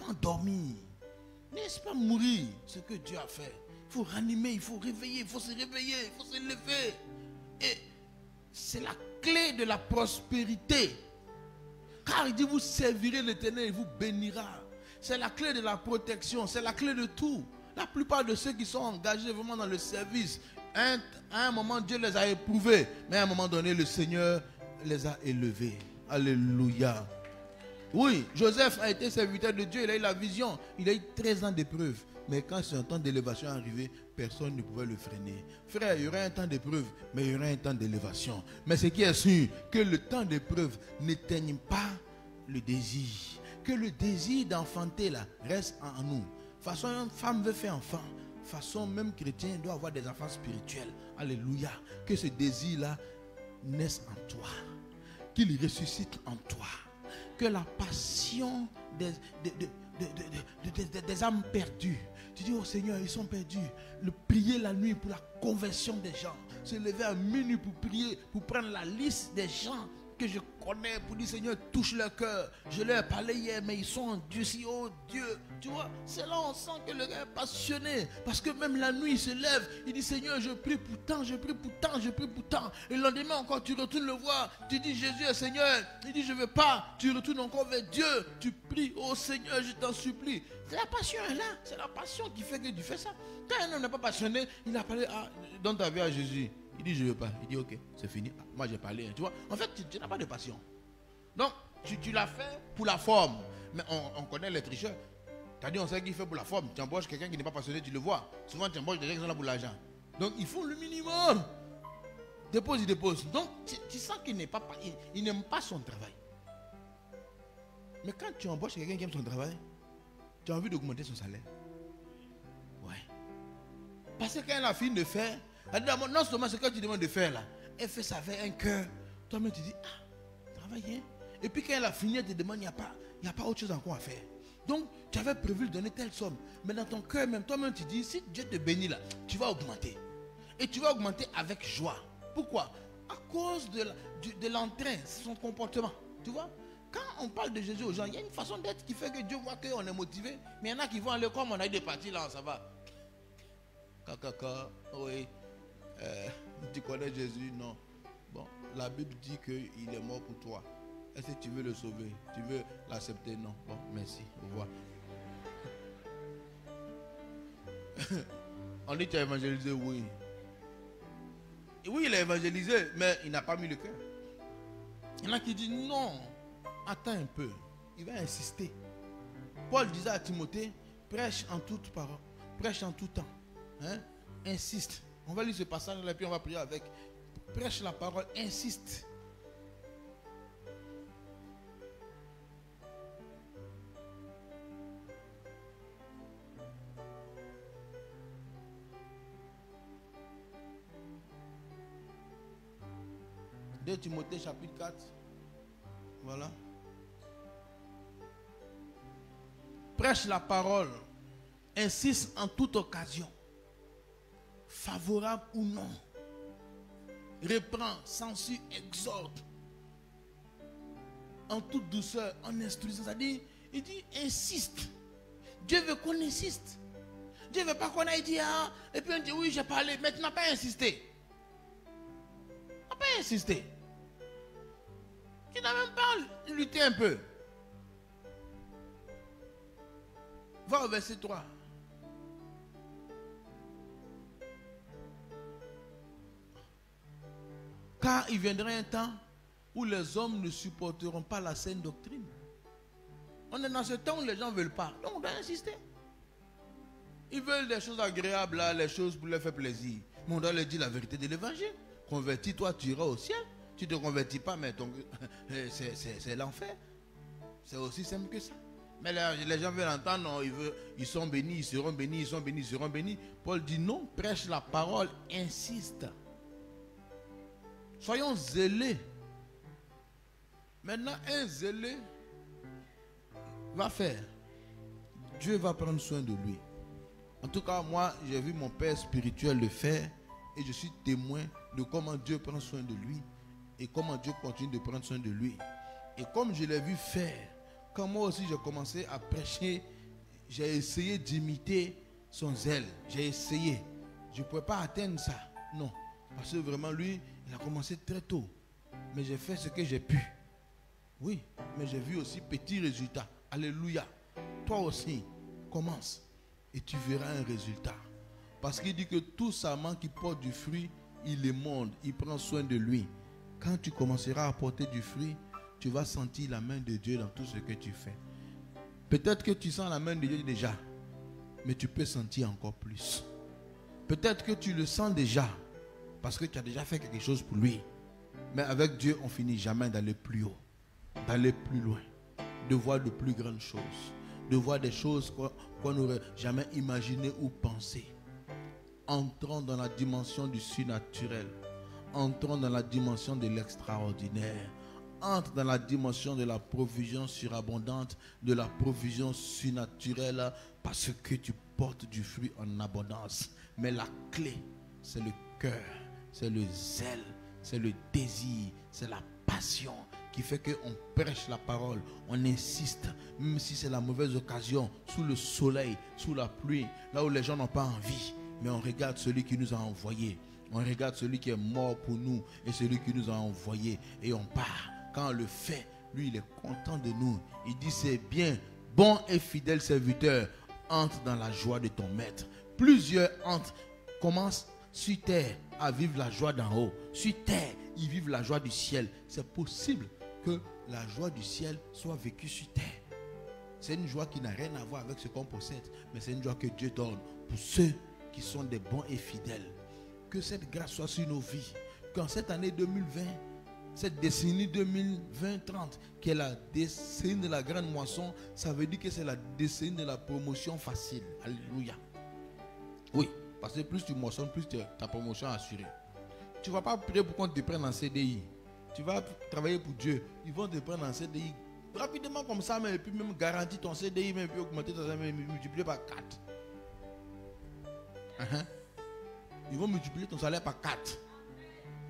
endormir. Ne laisse pas mourir ce que Dieu a fait. Il faut ranimer, il faut réveiller, il faut se réveiller, il faut se lever. Et c'est la clé de la prospérité. Car il dit, vous servirez l'Éternel, il vous bénira. C'est la clé de la protection, c'est la clé de tout. La plupart de ceux qui sont engagés vraiment dans le service, à un moment, Dieu les a éprouvés. Mais à un moment donné, le Seigneur les a élevés. Alléluia. Oui, Joseph a été serviteur de Dieu, il a eu la vision. Il a eu 13 ans d'épreuve. Mais quand ce temps d'élévation est arrivé, personne ne pouvait le freiner. Frère, il y aura un temps d'épreuve, mais il y aura un temps d'élévation. Mais ce qui est sûr, que le temps d'épreuve n'éteigne pas le désir. Que le désir d'enfanter là reste en nous. Façon, une femme veut faire enfant. Façon, même chrétien doit avoir des enfants spirituels. Alléluia. Que ce désir-là naisse en toi. Qu'il ressuscite en toi. Que la passion des âmes perdues. Tu dis, oh Seigneur, ils sont perdus. Le prier la nuit pour la conversion des gens. Se lever à minuit pour prier, pour prendre la liste des gens que je connais, pour dire, Seigneur, touche leur cœur. Je leur ai parlé hier, mais ils sont endurcis. Oh Dieu, tu vois, c'est là on sent que le gars est passionné. Parce que même la nuit, il se lève. Il dit, Seigneur, je prie pour tant, je prie pour tant, je prie pour tant. Et le lendemain encore, tu retournes le voir. Tu dis, Jésus est Seigneur. Il dit, je ne veux pas. Tu retournes encore vers Dieu. Tu pries, oh Seigneur, je t'en supplie. C'est la passion est là. C'est la passion qui fait que tu fais ça. Quand un homme n'est pas passionné, il a parlé, donne ta vie à Jésus. Il dit, je ne veux pas. Il dit, ok, c'est fini. Moi, j'ai parlé. Tu vois, en fait, tu n'as pas de passion. Donc, tu l'as fait pour la forme. Mais on connaît les tricheurs. Tu as dit, on sait qu'il fait pour la forme. Tu embauches quelqu'un qui n'est pas passionné, tu le vois. Souvent, tu embauches des gens qui sont là pour l'argent. Donc, ils font le minimum. Dépose, il dépose. Donc, tu sens qu'il n'aime pas son travail. Mais quand tu embauches quelqu'un qui aime son travail, tu as envie d'augmenter son salaire. Ouais. Parce que quand elle a fini de faire, non seulement ce que tu demandes de faire là, elle fait ça avec un cœur. Toi-même tu dis, travaille. Hein? Et puis quand elle a fini, elle te demande, il n'y a pas autre chose encore à faire. Donc tu avais prévu de donner telle somme. Mais dans ton cœur même, toi-même tu dis, si Dieu te bénit là, tu vas augmenter. Et tu vas augmenter avec joie. Pourquoi? À cause de l'entrain, son comportement. Tu vois? Quand on parle de Jésus aux gens, il y a une façon d'être qui fait que Dieu voit qu'on est motivé. Mais il y en a qui vont aller comme on a eu des parties là, ça va. Kaka, oui. Tu connais Jésus? Non. Bon, la Bible dit qu'il est mort pour toi. Est-ce que tu veux le sauver? Tu veux l'accepter? Non. Bon, merci. Au revoir. On dit que tu as évangélisé, oui. Oui, il a évangélisé, mais il n'a pas mis le cœur. Il y en a qui disent non, attends un peu. Il va insister. Paul disait à Timothée, prêche en toute parole, prêche en tout temps. Hein? Insiste. On va lire ce passage là, puis on va prier avec. Prêche la parole, insiste. De Timothée chapitre 4. Voilà. Prêche la parole. Insiste en toute occasion. Favorable ou non. Reprend, censure, exhorte. En toute douceur, en instruisant. C'est-à-dire, il dit insiste. Dieu veut qu'on insiste. Dieu ne veut pas qu'on aille dire ah, et puis on dit oui, j'ai parlé, mais tu n'as pas insisté. Tu n'as pas insisté. Tu n'as même pas lutté un peu. Va au verset 3. Car il viendra un temps où les hommes ne supporteront pas la saine doctrine. On est dans ce temps où les gens ne veulent pas. Donc on doit insister. Ils veulent des choses agréables, là, les choses pour leur faire plaisir. Mais on doit leur dire la vérité de l'évangile. Convertis-toi, tu iras au ciel. Tu ne te convertis pas, mais c'est l'enfer. C'est aussi simple que ça. Mais les gens veulent entendre, non, ils sont bénis, ils seront bénis, ils sont bénis, ils seront bénis. Paul dit non, prêche la parole, insiste. Soyons zélés. Maintenant, un zélé va faire. Dieu va prendre soin de lui. En tout cas, moi, j'ai vu mon père spirituel le faire et je suis témoin de comment Dieu prend soin de lui et comment Dieu continue de prendre soin de lui. Et comme je l'ai vu faire, quand moi aussi j'ai commencé à prêcher, j'ai essayé d'imiter son zèle. J'ai essayé. Je ne pouvais pas atteindre ça. Non. Parce que vraiment, lui, il a commencé très tôt. Mais j'ai fait ce que j'ai pu. Oui, mais j'ai vu aussi petits résultats. Alléluia. Toi aussi, commence. Et tu verras un résultat. Parce qu'il dit que tout sarment qui porte du fruit, il émonde, il prend soin de lui. Quand tu commenceras à porter du fruit, tu vas sentir la main de Dieu dans tout ce que tu fais. Peut-être que tu sens la main de Dieu déjà, mais tu peux sentir encore plus. Peut-être que tu le sens déjà, parce que tu as déjà fait quelque chose pour lui. Mais avec Dieu, on finit jamais d'aller plus haut, d'aller plus loin, de voir de plus grandes choses, de voir des choses qu'on n'aurait jamais imaginées ou pensées. Entrons dans la dimension du surnaturel. Entrons dans la dimension de l'extraordinaire. Entre dans la dimension de la provision surabondante, de la provision surnaturelle, parce que tu portes du fruit en abondance. Mais la clé, c'est le cœur, c'est le zèle, c'est le désir, c'est la passion qui fait qu'on prêche la parole, on insiste, même si c'est la mauvaise occasion, sous le soleil, sous la pluie, là où les gens n'ont pas envie. Mais on regarde celui qui nous a envoyés. On regarde celui qui est mort pour nous et celui qui nous a envoyés. Et on part. Quand on le fait, lui, il est content de nous. Il dit, c'est bien, bon et fidèle serviteur, entre dans la joie de ton maître. Plusieurs entrent, commencent sur terre à vivre la joie d'en haut. Sur terre, ils vivent la joie du ciel. C'est possible que la joie du ciel soit vécue sur terre. C'est une joie qui n'a rien à voir avec ce qu'on possède, mais c'est une joie que Dieu donne pour ceux qui sont des bons et fidèles. Que cette grâce soit sur nos vies. Qu'en cette année 2020, cette décennie 2020-30, qui est la décennie de la grande moisson, ça veut dire que c'est la décennie de la promotion facile. Alléluia. Oui, parce que plus tu moissonnes, plus ta promotion est assurée. Tu ne vas pas prier pour qu'on te prenne en CDI. Tu vas travailler pour Dieu. Ils vont te prendre en CDI rapidement comme ça, mais puis même garantir ton CDI, même puis augmenter ton salaire, multiplier par 4. Ils vont multiplier ton salaire par 4.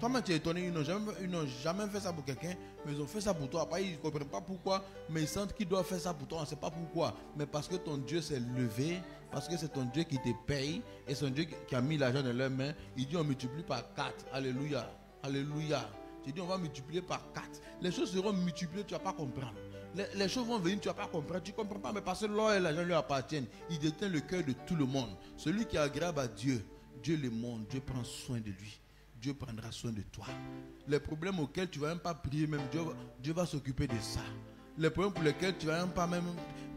Toi-même, tu es étonné, ils n'ont jamais fait ça pour quelqu'un, mais ils ont fait ça pour toi. Après, ils ne comprennent pas pourquoi, mais ils sentent qu'ils doivent faire ça pour toi. On ne sait pas pourquoi. Mais parce que ton Dieu s'est levé, parce que c'est ton Dieu qui te paye, et c'est ton Dieu qui a mis l'argent dans leurs mains. Il dit on multiplie par 4. Alléluia. Alléluia. Tu dis on va multiplier par 4. Les choses seront multipliées, tu ne vas pas comprendre. Les choses vont venir, tu ne vas pas comprendre. Tu ne comprends pas, mais parce que l'or et l'argent lui appartiennent. Il détient le cœur de tout le monde. Celui qui est agréable à Dieu, Dieu le montre, Dieu prend soin de lui. Dieu prendra soin de toi. Les problèmes auxquels tu ne vas même pas prier, même Dieu va s'occuper de ça. Les problèmes pour lesquels tu ne vas même pas même...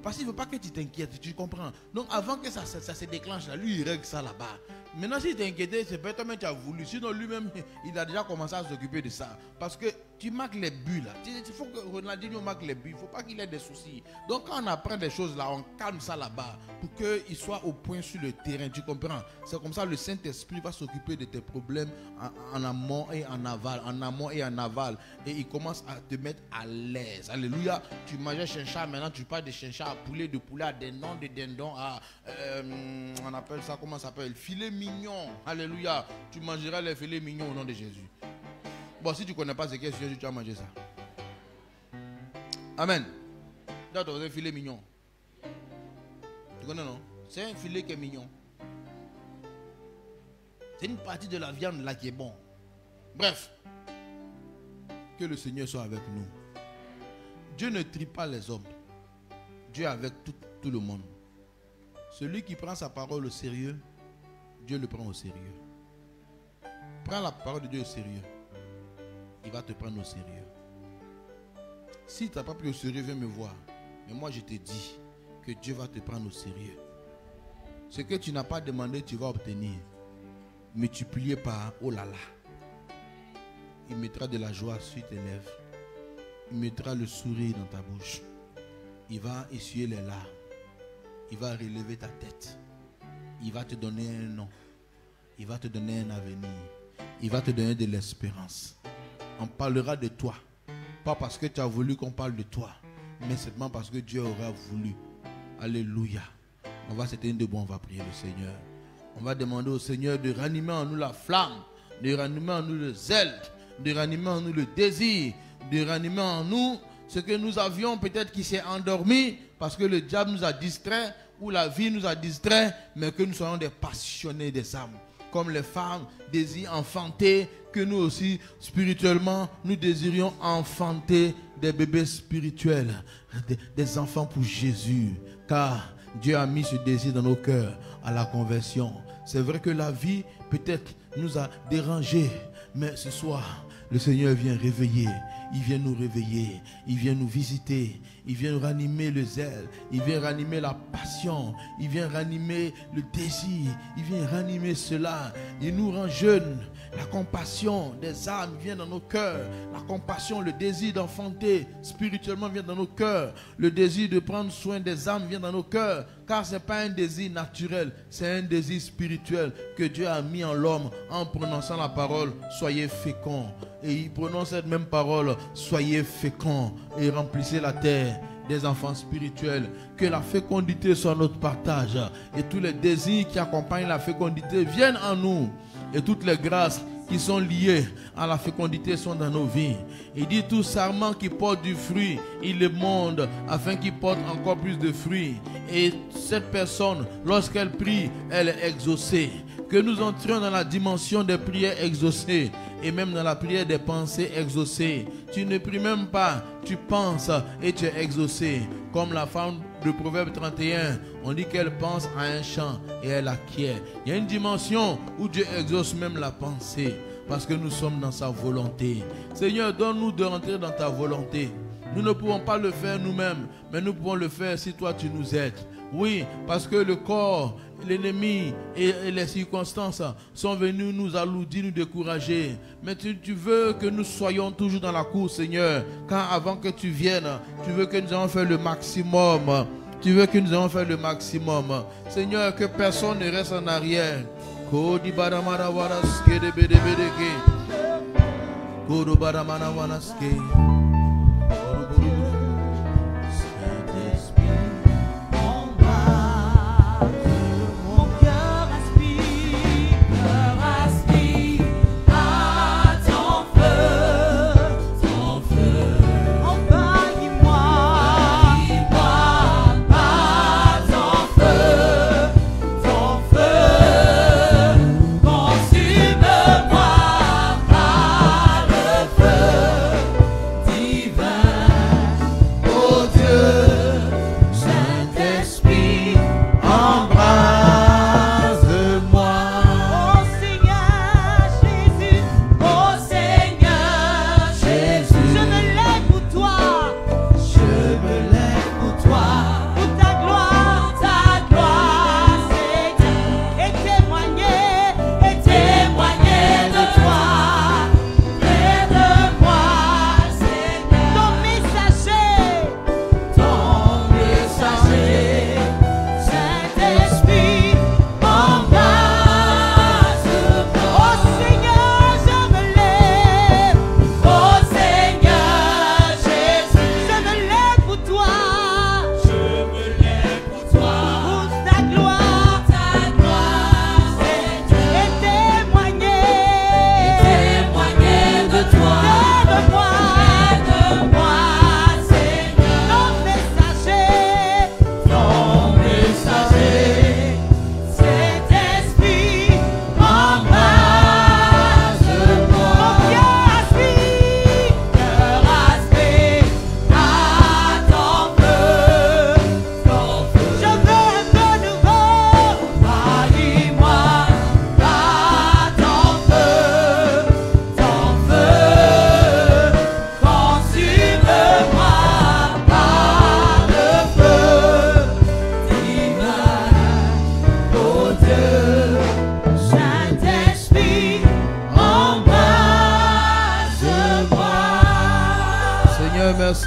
Parce qu'il ne veut pas que tu t'inquiètes, tu comprends. Donc avant que ça se déclenche, là, lui il règle ça là-bas. Maintenant si tu t'es inquiété, c'est peut-être toi-même tu as voulu. Sinon lui-même, il a déjà commencé à s'occuper de ça. Parce que tu marques les buts là. Il faut que Ronaldinho marque les buts. Il ne faut pas qu'il ait des soucis. Donc quand on apprend des choses là, on calme ça là-bas. Pour qu'il soit au point sur le terrain. Tu comprends? C'est comme ça le Saint-Esprit va s'occuper de tes problèmes en amont et en aval. En amont et en aval. Et il commence à te mettre à l'aise. Alléluia. Tu mangeais chincha, maintenant tu parles de chincha à poulet, de poulet à dindon, de dindon à... on appelle ça, comment ça s'appelle? Filet mignon. Alléluia. Tu mangeras les filets mignons au nom de Jésus. Bon, si tu ne connais pas ce qu'est Jésus, tu vas manger ça. Amen. Tu as un filet mignon. Tu connais, non? C'est un filet qui est mignon. C'est une partie de la viande là qui est bon. Bref. Que le Seigneur soit avec nous. Dieu ne trie pas les hommes. Dieu est avec tout le monde. Celui qui prend sa parole au sérieux, Dieu le prend au sérieux. Prends la parole de Dieu au sérieux. Il va te prendre au sérieux. Si tu n'as pas pris au sérieux, viens me voir. Mais moi, je te dis que Dieu va te prendre au sérieux. Ce que tu n'as pas demandé, tu vas obtenir. Multiplié par oh là là. Il mettra de la joie sur tes lèvres. Il mettra le sourire dans ta bouche. Il va essuyer les larmes. Il va relever ta tête. Il va te donner un nom. Il va te donner un avenir. Il va te donner de l'espérance. On parlera de toi. Pas parce que tu as voulu qu'on parle de toi, mais simplement parce que Dieu aura voulu. Alléluia. On va s'éteindre debout, on va prier le Seigneur. On va demander au Seigneur de ranimer en nous la flamme, de ranimer en nous le zèle, de ranimer en nous le désir, de ranimer en nous ce que nous avions peut-être qui s'est endormi parce que le diable nous a distraits ou la vie nous a distraits, mais que nous soyons des passionnés des âmes. Comme les femmes désirent enfanter, que nous aussi, spirituellement, nous désirions enfanter des bébés spirituels, des enfants pour Jésus. Car Dieu a mis ce désir dans nos cœurs à la conversion. C'est vrai que la vie, peut-être, nous a dérangés, mais ce soir, le Seigneur vient réveiller. Il vient nous réveiller. Il vient nous visiter. Il vient ranimer le zèle. Il vient ranimer la passion. Il vient ranimer le désir. Il vient ranimer cela. Il nous rend jeunes. La compassion des âmes vient dans nos cœurs. La compassion, le désir d'enfanter spirituellement vient dans nos cœurs. Le désir de prendre soin des âmes vient dans nos cœurs. Car ce n'est pas un désir naturel. C'est un désir spirituel que Dieu a mis en l'homme en prononçant la parole. Soyez féconds. Et il prononce cette même parole. Soyez féconds et remplissez la terre des enfants spirituels. Que la fécondité soit notre partage. Et tous les désirs qui accompagnent la fécondité viennent en nous. Et toutes les grâces qui sont liées à la fécondité sont dans nos vies. Il dit tout sarment qui porte du fruit, il le monde afin qu'il porte encore plus de fruits. Et cette personne, lorsqu'elle prie, elle est exaucée. Que nous entrions dans la dimension des prières exaucées et même dans la prière des pensées exaucées. Tu ne pries même pas, tu penses et tu es exaucé. Comme la femme de Proverbe 31, on dit qu'elle pense à un chant et elle acquiert. Il y a une dimension où Dieu exauce même la pensée parce que nous sommes dans sa volonté. Seigneur, donne-nous de rentrer dans ta volonté. Nous ne pouvons pas le faire nous-mêmes, mais nous pouvons le faire si toi tu nous aides. Oui, parce que le corps, l'ennemi et les circonstances sont venus nous alourdir, nous décourager. Mais tu veux que nous soyons toujours dans la course, Seigneur. Car avant que tu viennes, tu veux que nous ayons fait le maximum. Tu veux que nous ayons fait le maximum. Seigneur, que personne ne reste en arrière.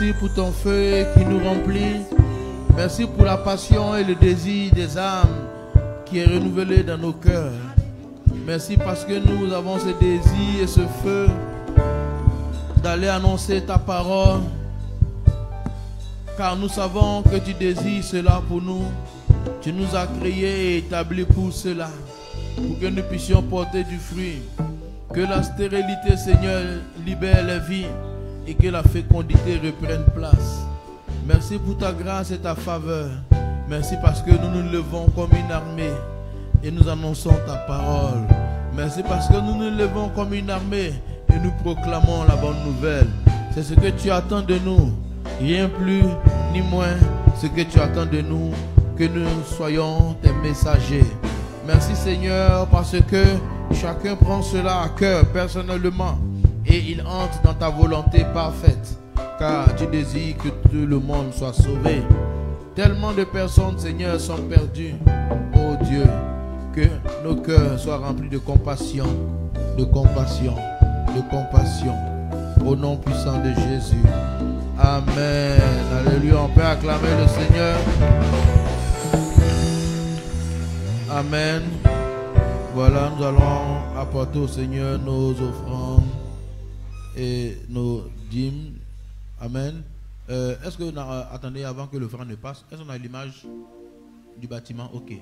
Merci pour ton feu qui nous remplit. Merci pour la passion et le désir des âmes qui est renouvelé dans nos cœurs. Merci parce que nous avons ce désir et ce feu d'aller annoncer ta parole. Car nous savons que tu désires cela pour nous. Tu nous as créés et établis pour cela. Pour que nous puissions porter du fruit. Que la stérilité, Seigneur, libère les vies. Et que la fécondité reprenne place. Merci pour ta grâce et ta faveur. Merci parce que nous nous levons comme une armée. Et nous annonçons ta parole. Merci parce que nous nous levons comme une armée. Et nous proclamons la bonne nouvelle. C'est ce que tu attends de nous. Rien plus ni moins ce que tu attends de nous, que nous soyons tes messagers. Merci Seigneur parce que chacun prend cela à cœur personnellement et il entre dans ta volonté parfaite, car tu désires que tout le monde soit sauvé. Tellement de personnes, Seigneur, sont perdues. Oh Dieu, que nos cœurs soient remplis de compassion, de compassion, de compassion. Au nom puissant de Jésus. Amen. Alléluia. On peut acclamer le Seigneur. Amen. Voilà, nous allons apporter au Seigneur nos offrandes et nos dîmes. Amen. Est-ce que, attendez, avant que l'offrande ne passe, est-ce qu'on a l'image du bâtiment? Ok.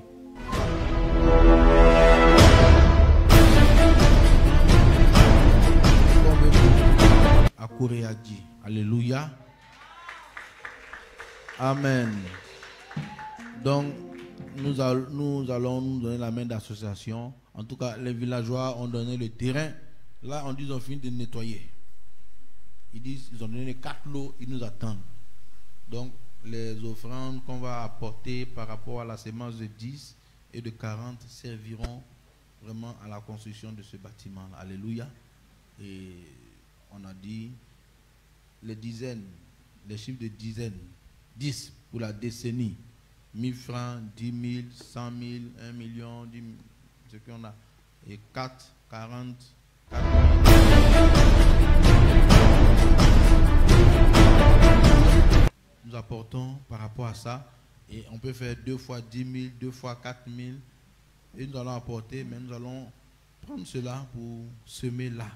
À Koreagi. Alléluia. Amen. Donc, nous allons nous donner la main d'association. En tout cas, les villageois ont donné le terrain. Là, on dit qu'ils ont fini de nettoyer. Ils disent qu'ils ont donné 4 lots, ils nous attendent. Donc, les offrandes qu'on va apporter par rapport à la sémence de 10 et de 40 serviront vraiment à la construction de ce bâtiment. Alléluia. Et on a dit les dizaines, les chiffres de dizaines. 10 pour la décennie. 1000 francs, 10 000, 100 000, 1 million, 10 000, ce qu'on a. Et 4, 40, 4 000. Nous apportons par rapport à ça. Et on peut faire 2 fois 10 000, 2 fois 4 000. Et nous allons apporter, mais nous allons prendre cela pour semer là.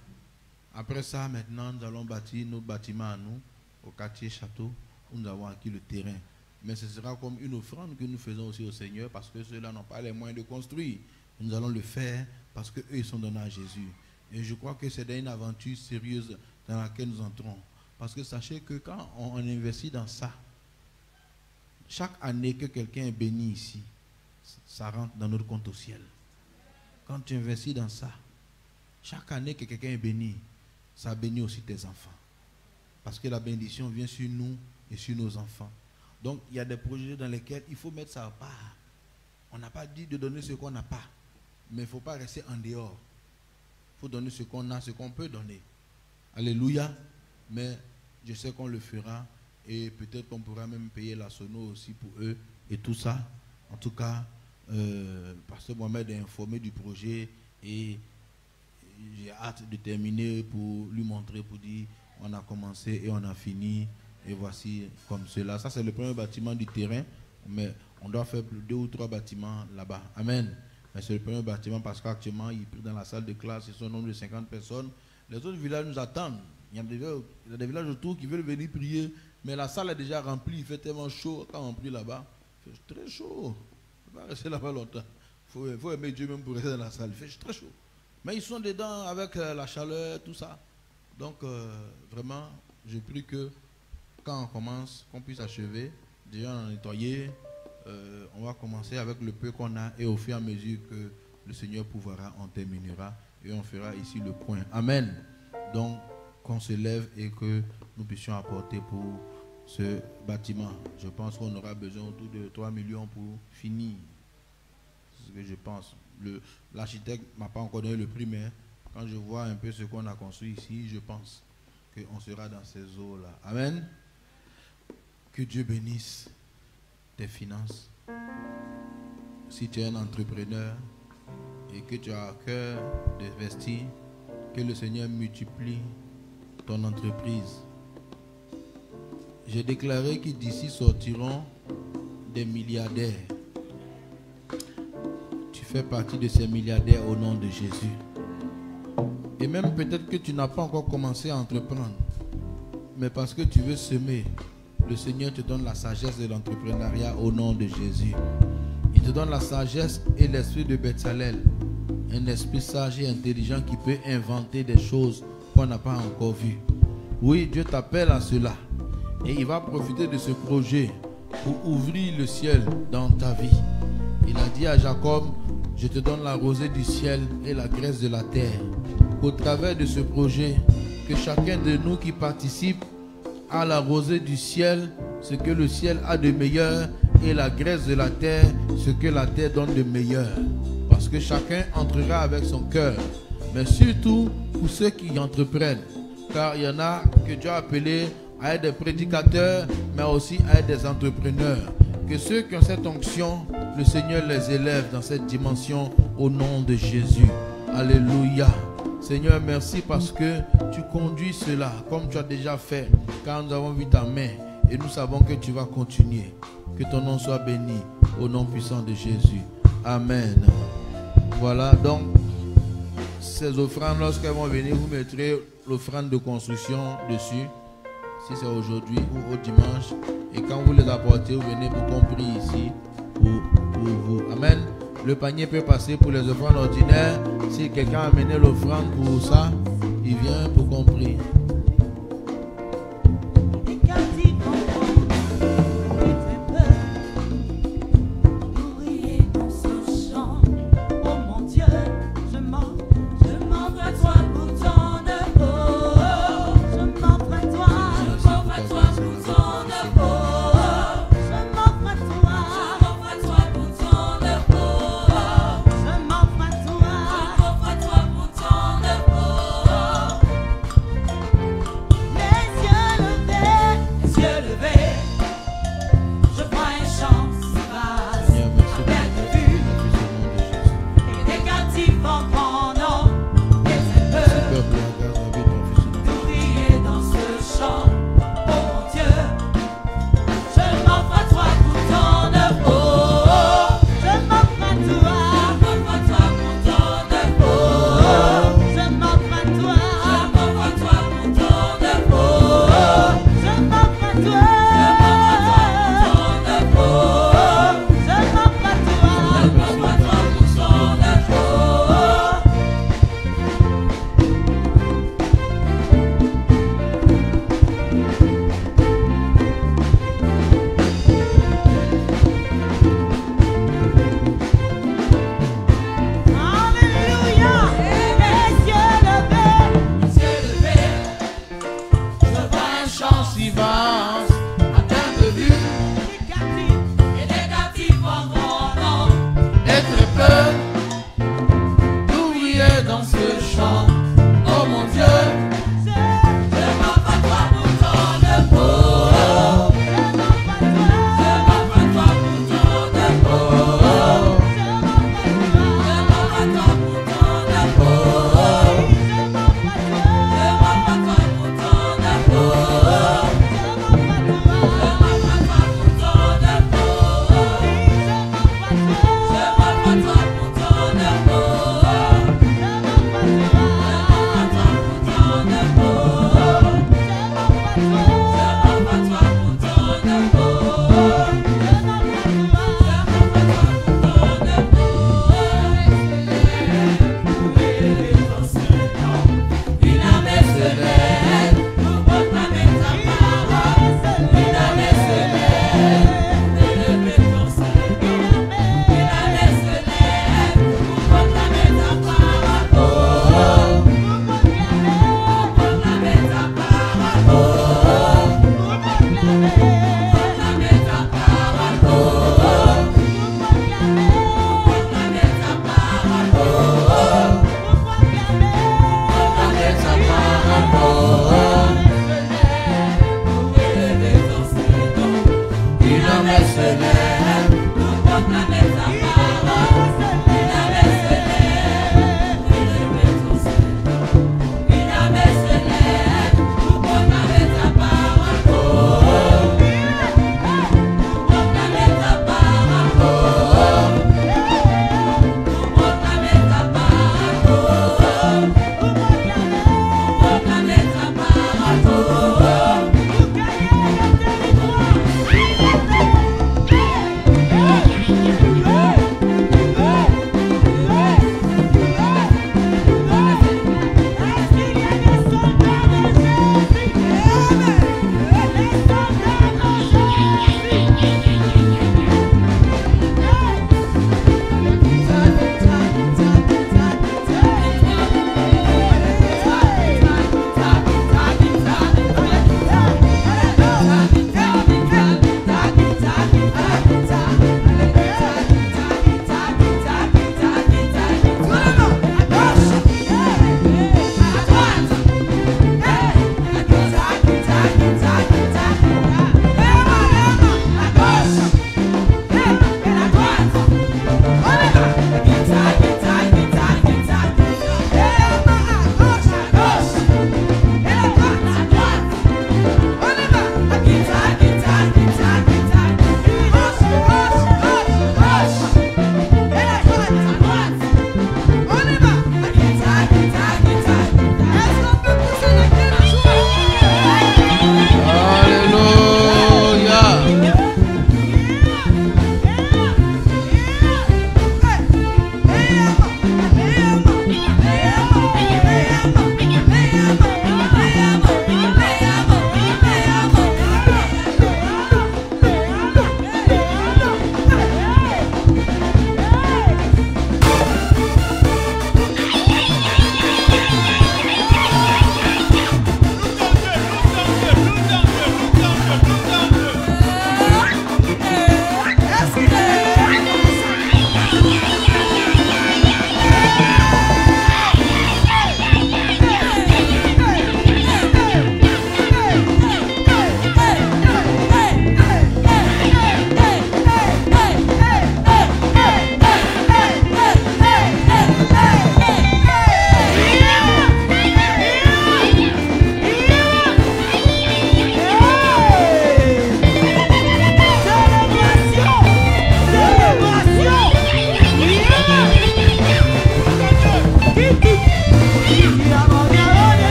Après ça, maintenant, nous allons bâtir notre bâtiment à nous, au quartier Château, où nous avons acquis le terrain. Mais ce sera comme une offrande que nous faisons aussi au Seigneur, parce que ceux-là n'ont pas les moyens de construire. Nous allons le faire parce qu'eux, ils sont donnés à Jésus. Et je crois que c'est une aventure sérieuse dans laquelle nous entrons. Parce que sachez que quand on investit dans ça, chaque année que quelqu'un est béni ici, ça rentre dans notre compte au ciel. Quand tu investis dans ça, chaque année que quelqu'un est béni, ça bénit aussi tes enfants. Parce que la bénédiction vient sur nous et sur nos enfants. Donc, il y a des projets dans lesquels il faut mettre ça à part. On n'a pas dit de donner ce qu'on n'a pas. Mais il ne faut pas rester en dehors. Il faut donner ce qu'on a, ce qu'on peut donner. Alléluia. Mais je sais qu'on le fera. Et peut-être qu'on pourra même payer la sono aussi pour eux. Et tout ça. En tout cas, Pasteur Mohamed est informé du projet. Et j'ai hâte de terminer pour lui montrer, pour dire on a commencé et on a fini. Et voici comme cela. Ça, c'est le premier bâtiment du terrain. Mais on doit faire 2 ou 3 bâtiments là-bas. Amen. Mais c'est le premier bâtiment parce qu'actuellement, il est pris dans la salle de classe. Ils sont au nombre de 50 personnes. Les autres villages nous attendent. Il y a des villages autour qui veulent venir prier. Mais la salle est déjà remplie. Il fait tellement chaud quand on prie là-bas. Il fait très chaud. On ne peut pas rester là-bas longtemps. Il faut aimer Dieu même pour rester dans la salle. Il fait très chaud. Mais ils sont dedans avec la chaleur, tout ça. Donc, vraiment, je prie que quand on commence, qu'on puisse achever. Déjà, on a nettoyé. On va commencer avec le peu qu'on a. Et au fur et à mesure que le Seigneur pourra, on terminera. Et on fera ici le point. Amen. Donc, qu'on se lève et que nous puissions apporter pour ce bâtiment. Je pense qu'on aura besoin autour de 3 millions pour finir. C'est ce que je pense. L'architecte ne m'a pas encore donné le prix, mais quand je vois un peu ce qu'on a construit ici, je pense qu'on sera dans ces eaux-là. Amen. Que Dieu bénisse tes finances. Si tu es un entrepreneur et que tu as à cœur d'investir, que le Seigneur multiplie ton entreprise. J'ai déclaré que d'ici sortiront des milliardaires. Tu fais partie de ces milliardaires au nom de Jésus. Et même peut-être que tu n'as pas encore commencé à entreprendre. Mais parce que tu veux semer, le Seigneur te donne la sagesse de l'entrepreneuriat au nom de Jésus. Il te donne la sagesse et l'esprit de Betsalel. Un esprit sage et intelligent qui peut inventer des choses qu'on n'a pas encore vues. Oui, Dieu t'appelle à cela. Et il va profiter de ce projet pour ouvrir le ciel dans ta vie. Il a dit à Jacob, je te donne la rosée du ciel et la graisse de la terre. Au travers de ce projet, que chacun de nous qui participe à la rosée du ciel, ce que le ciel a de meilleur, et la graisse de la terre, ce que la terre donne de meilleur. Parce que chacun entrera avec son cœur. Mais surtout pour ceux qui entreprennent. Car il y en a que Dieu a appelés à être des prédicateurs, mais aussi à être des entrepreneurs. Que ceux qui ont cette onction, le Seigneur les élève dans cette dimension au nom de Jésus. Alléluia. Seigneur, merci parce que tu conduis cela comme tu as déjà fait, car nous avons vu ta main et nous savons que tu vas continuer. Que ton nom soit béni au nom puissant de Jésus. Amen. Voilà, donc ces offrandes, lorsqu'elles vont venir, vous mettrez l'offrande de construction dessus, si c'est aujourd'hui ou au dimanche. Et quand vous les apportez, vous venez pour qu'on prie ici pour vous. Amen. Le panier peut passer pour les offrandes ordinaires. Si quelqu'un a amené l'offrande pour ça, il vient pour qu'on prie.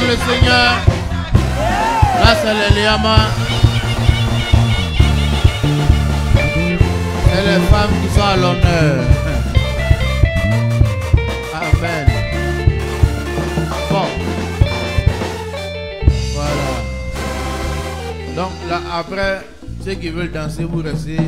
le Seigneur. Là, c'est les liamas. C'est les femmes qui sont à l'honneur. Amen. Bon. Voilà. Donc là, après, ceux qui veulent danser, vous restez.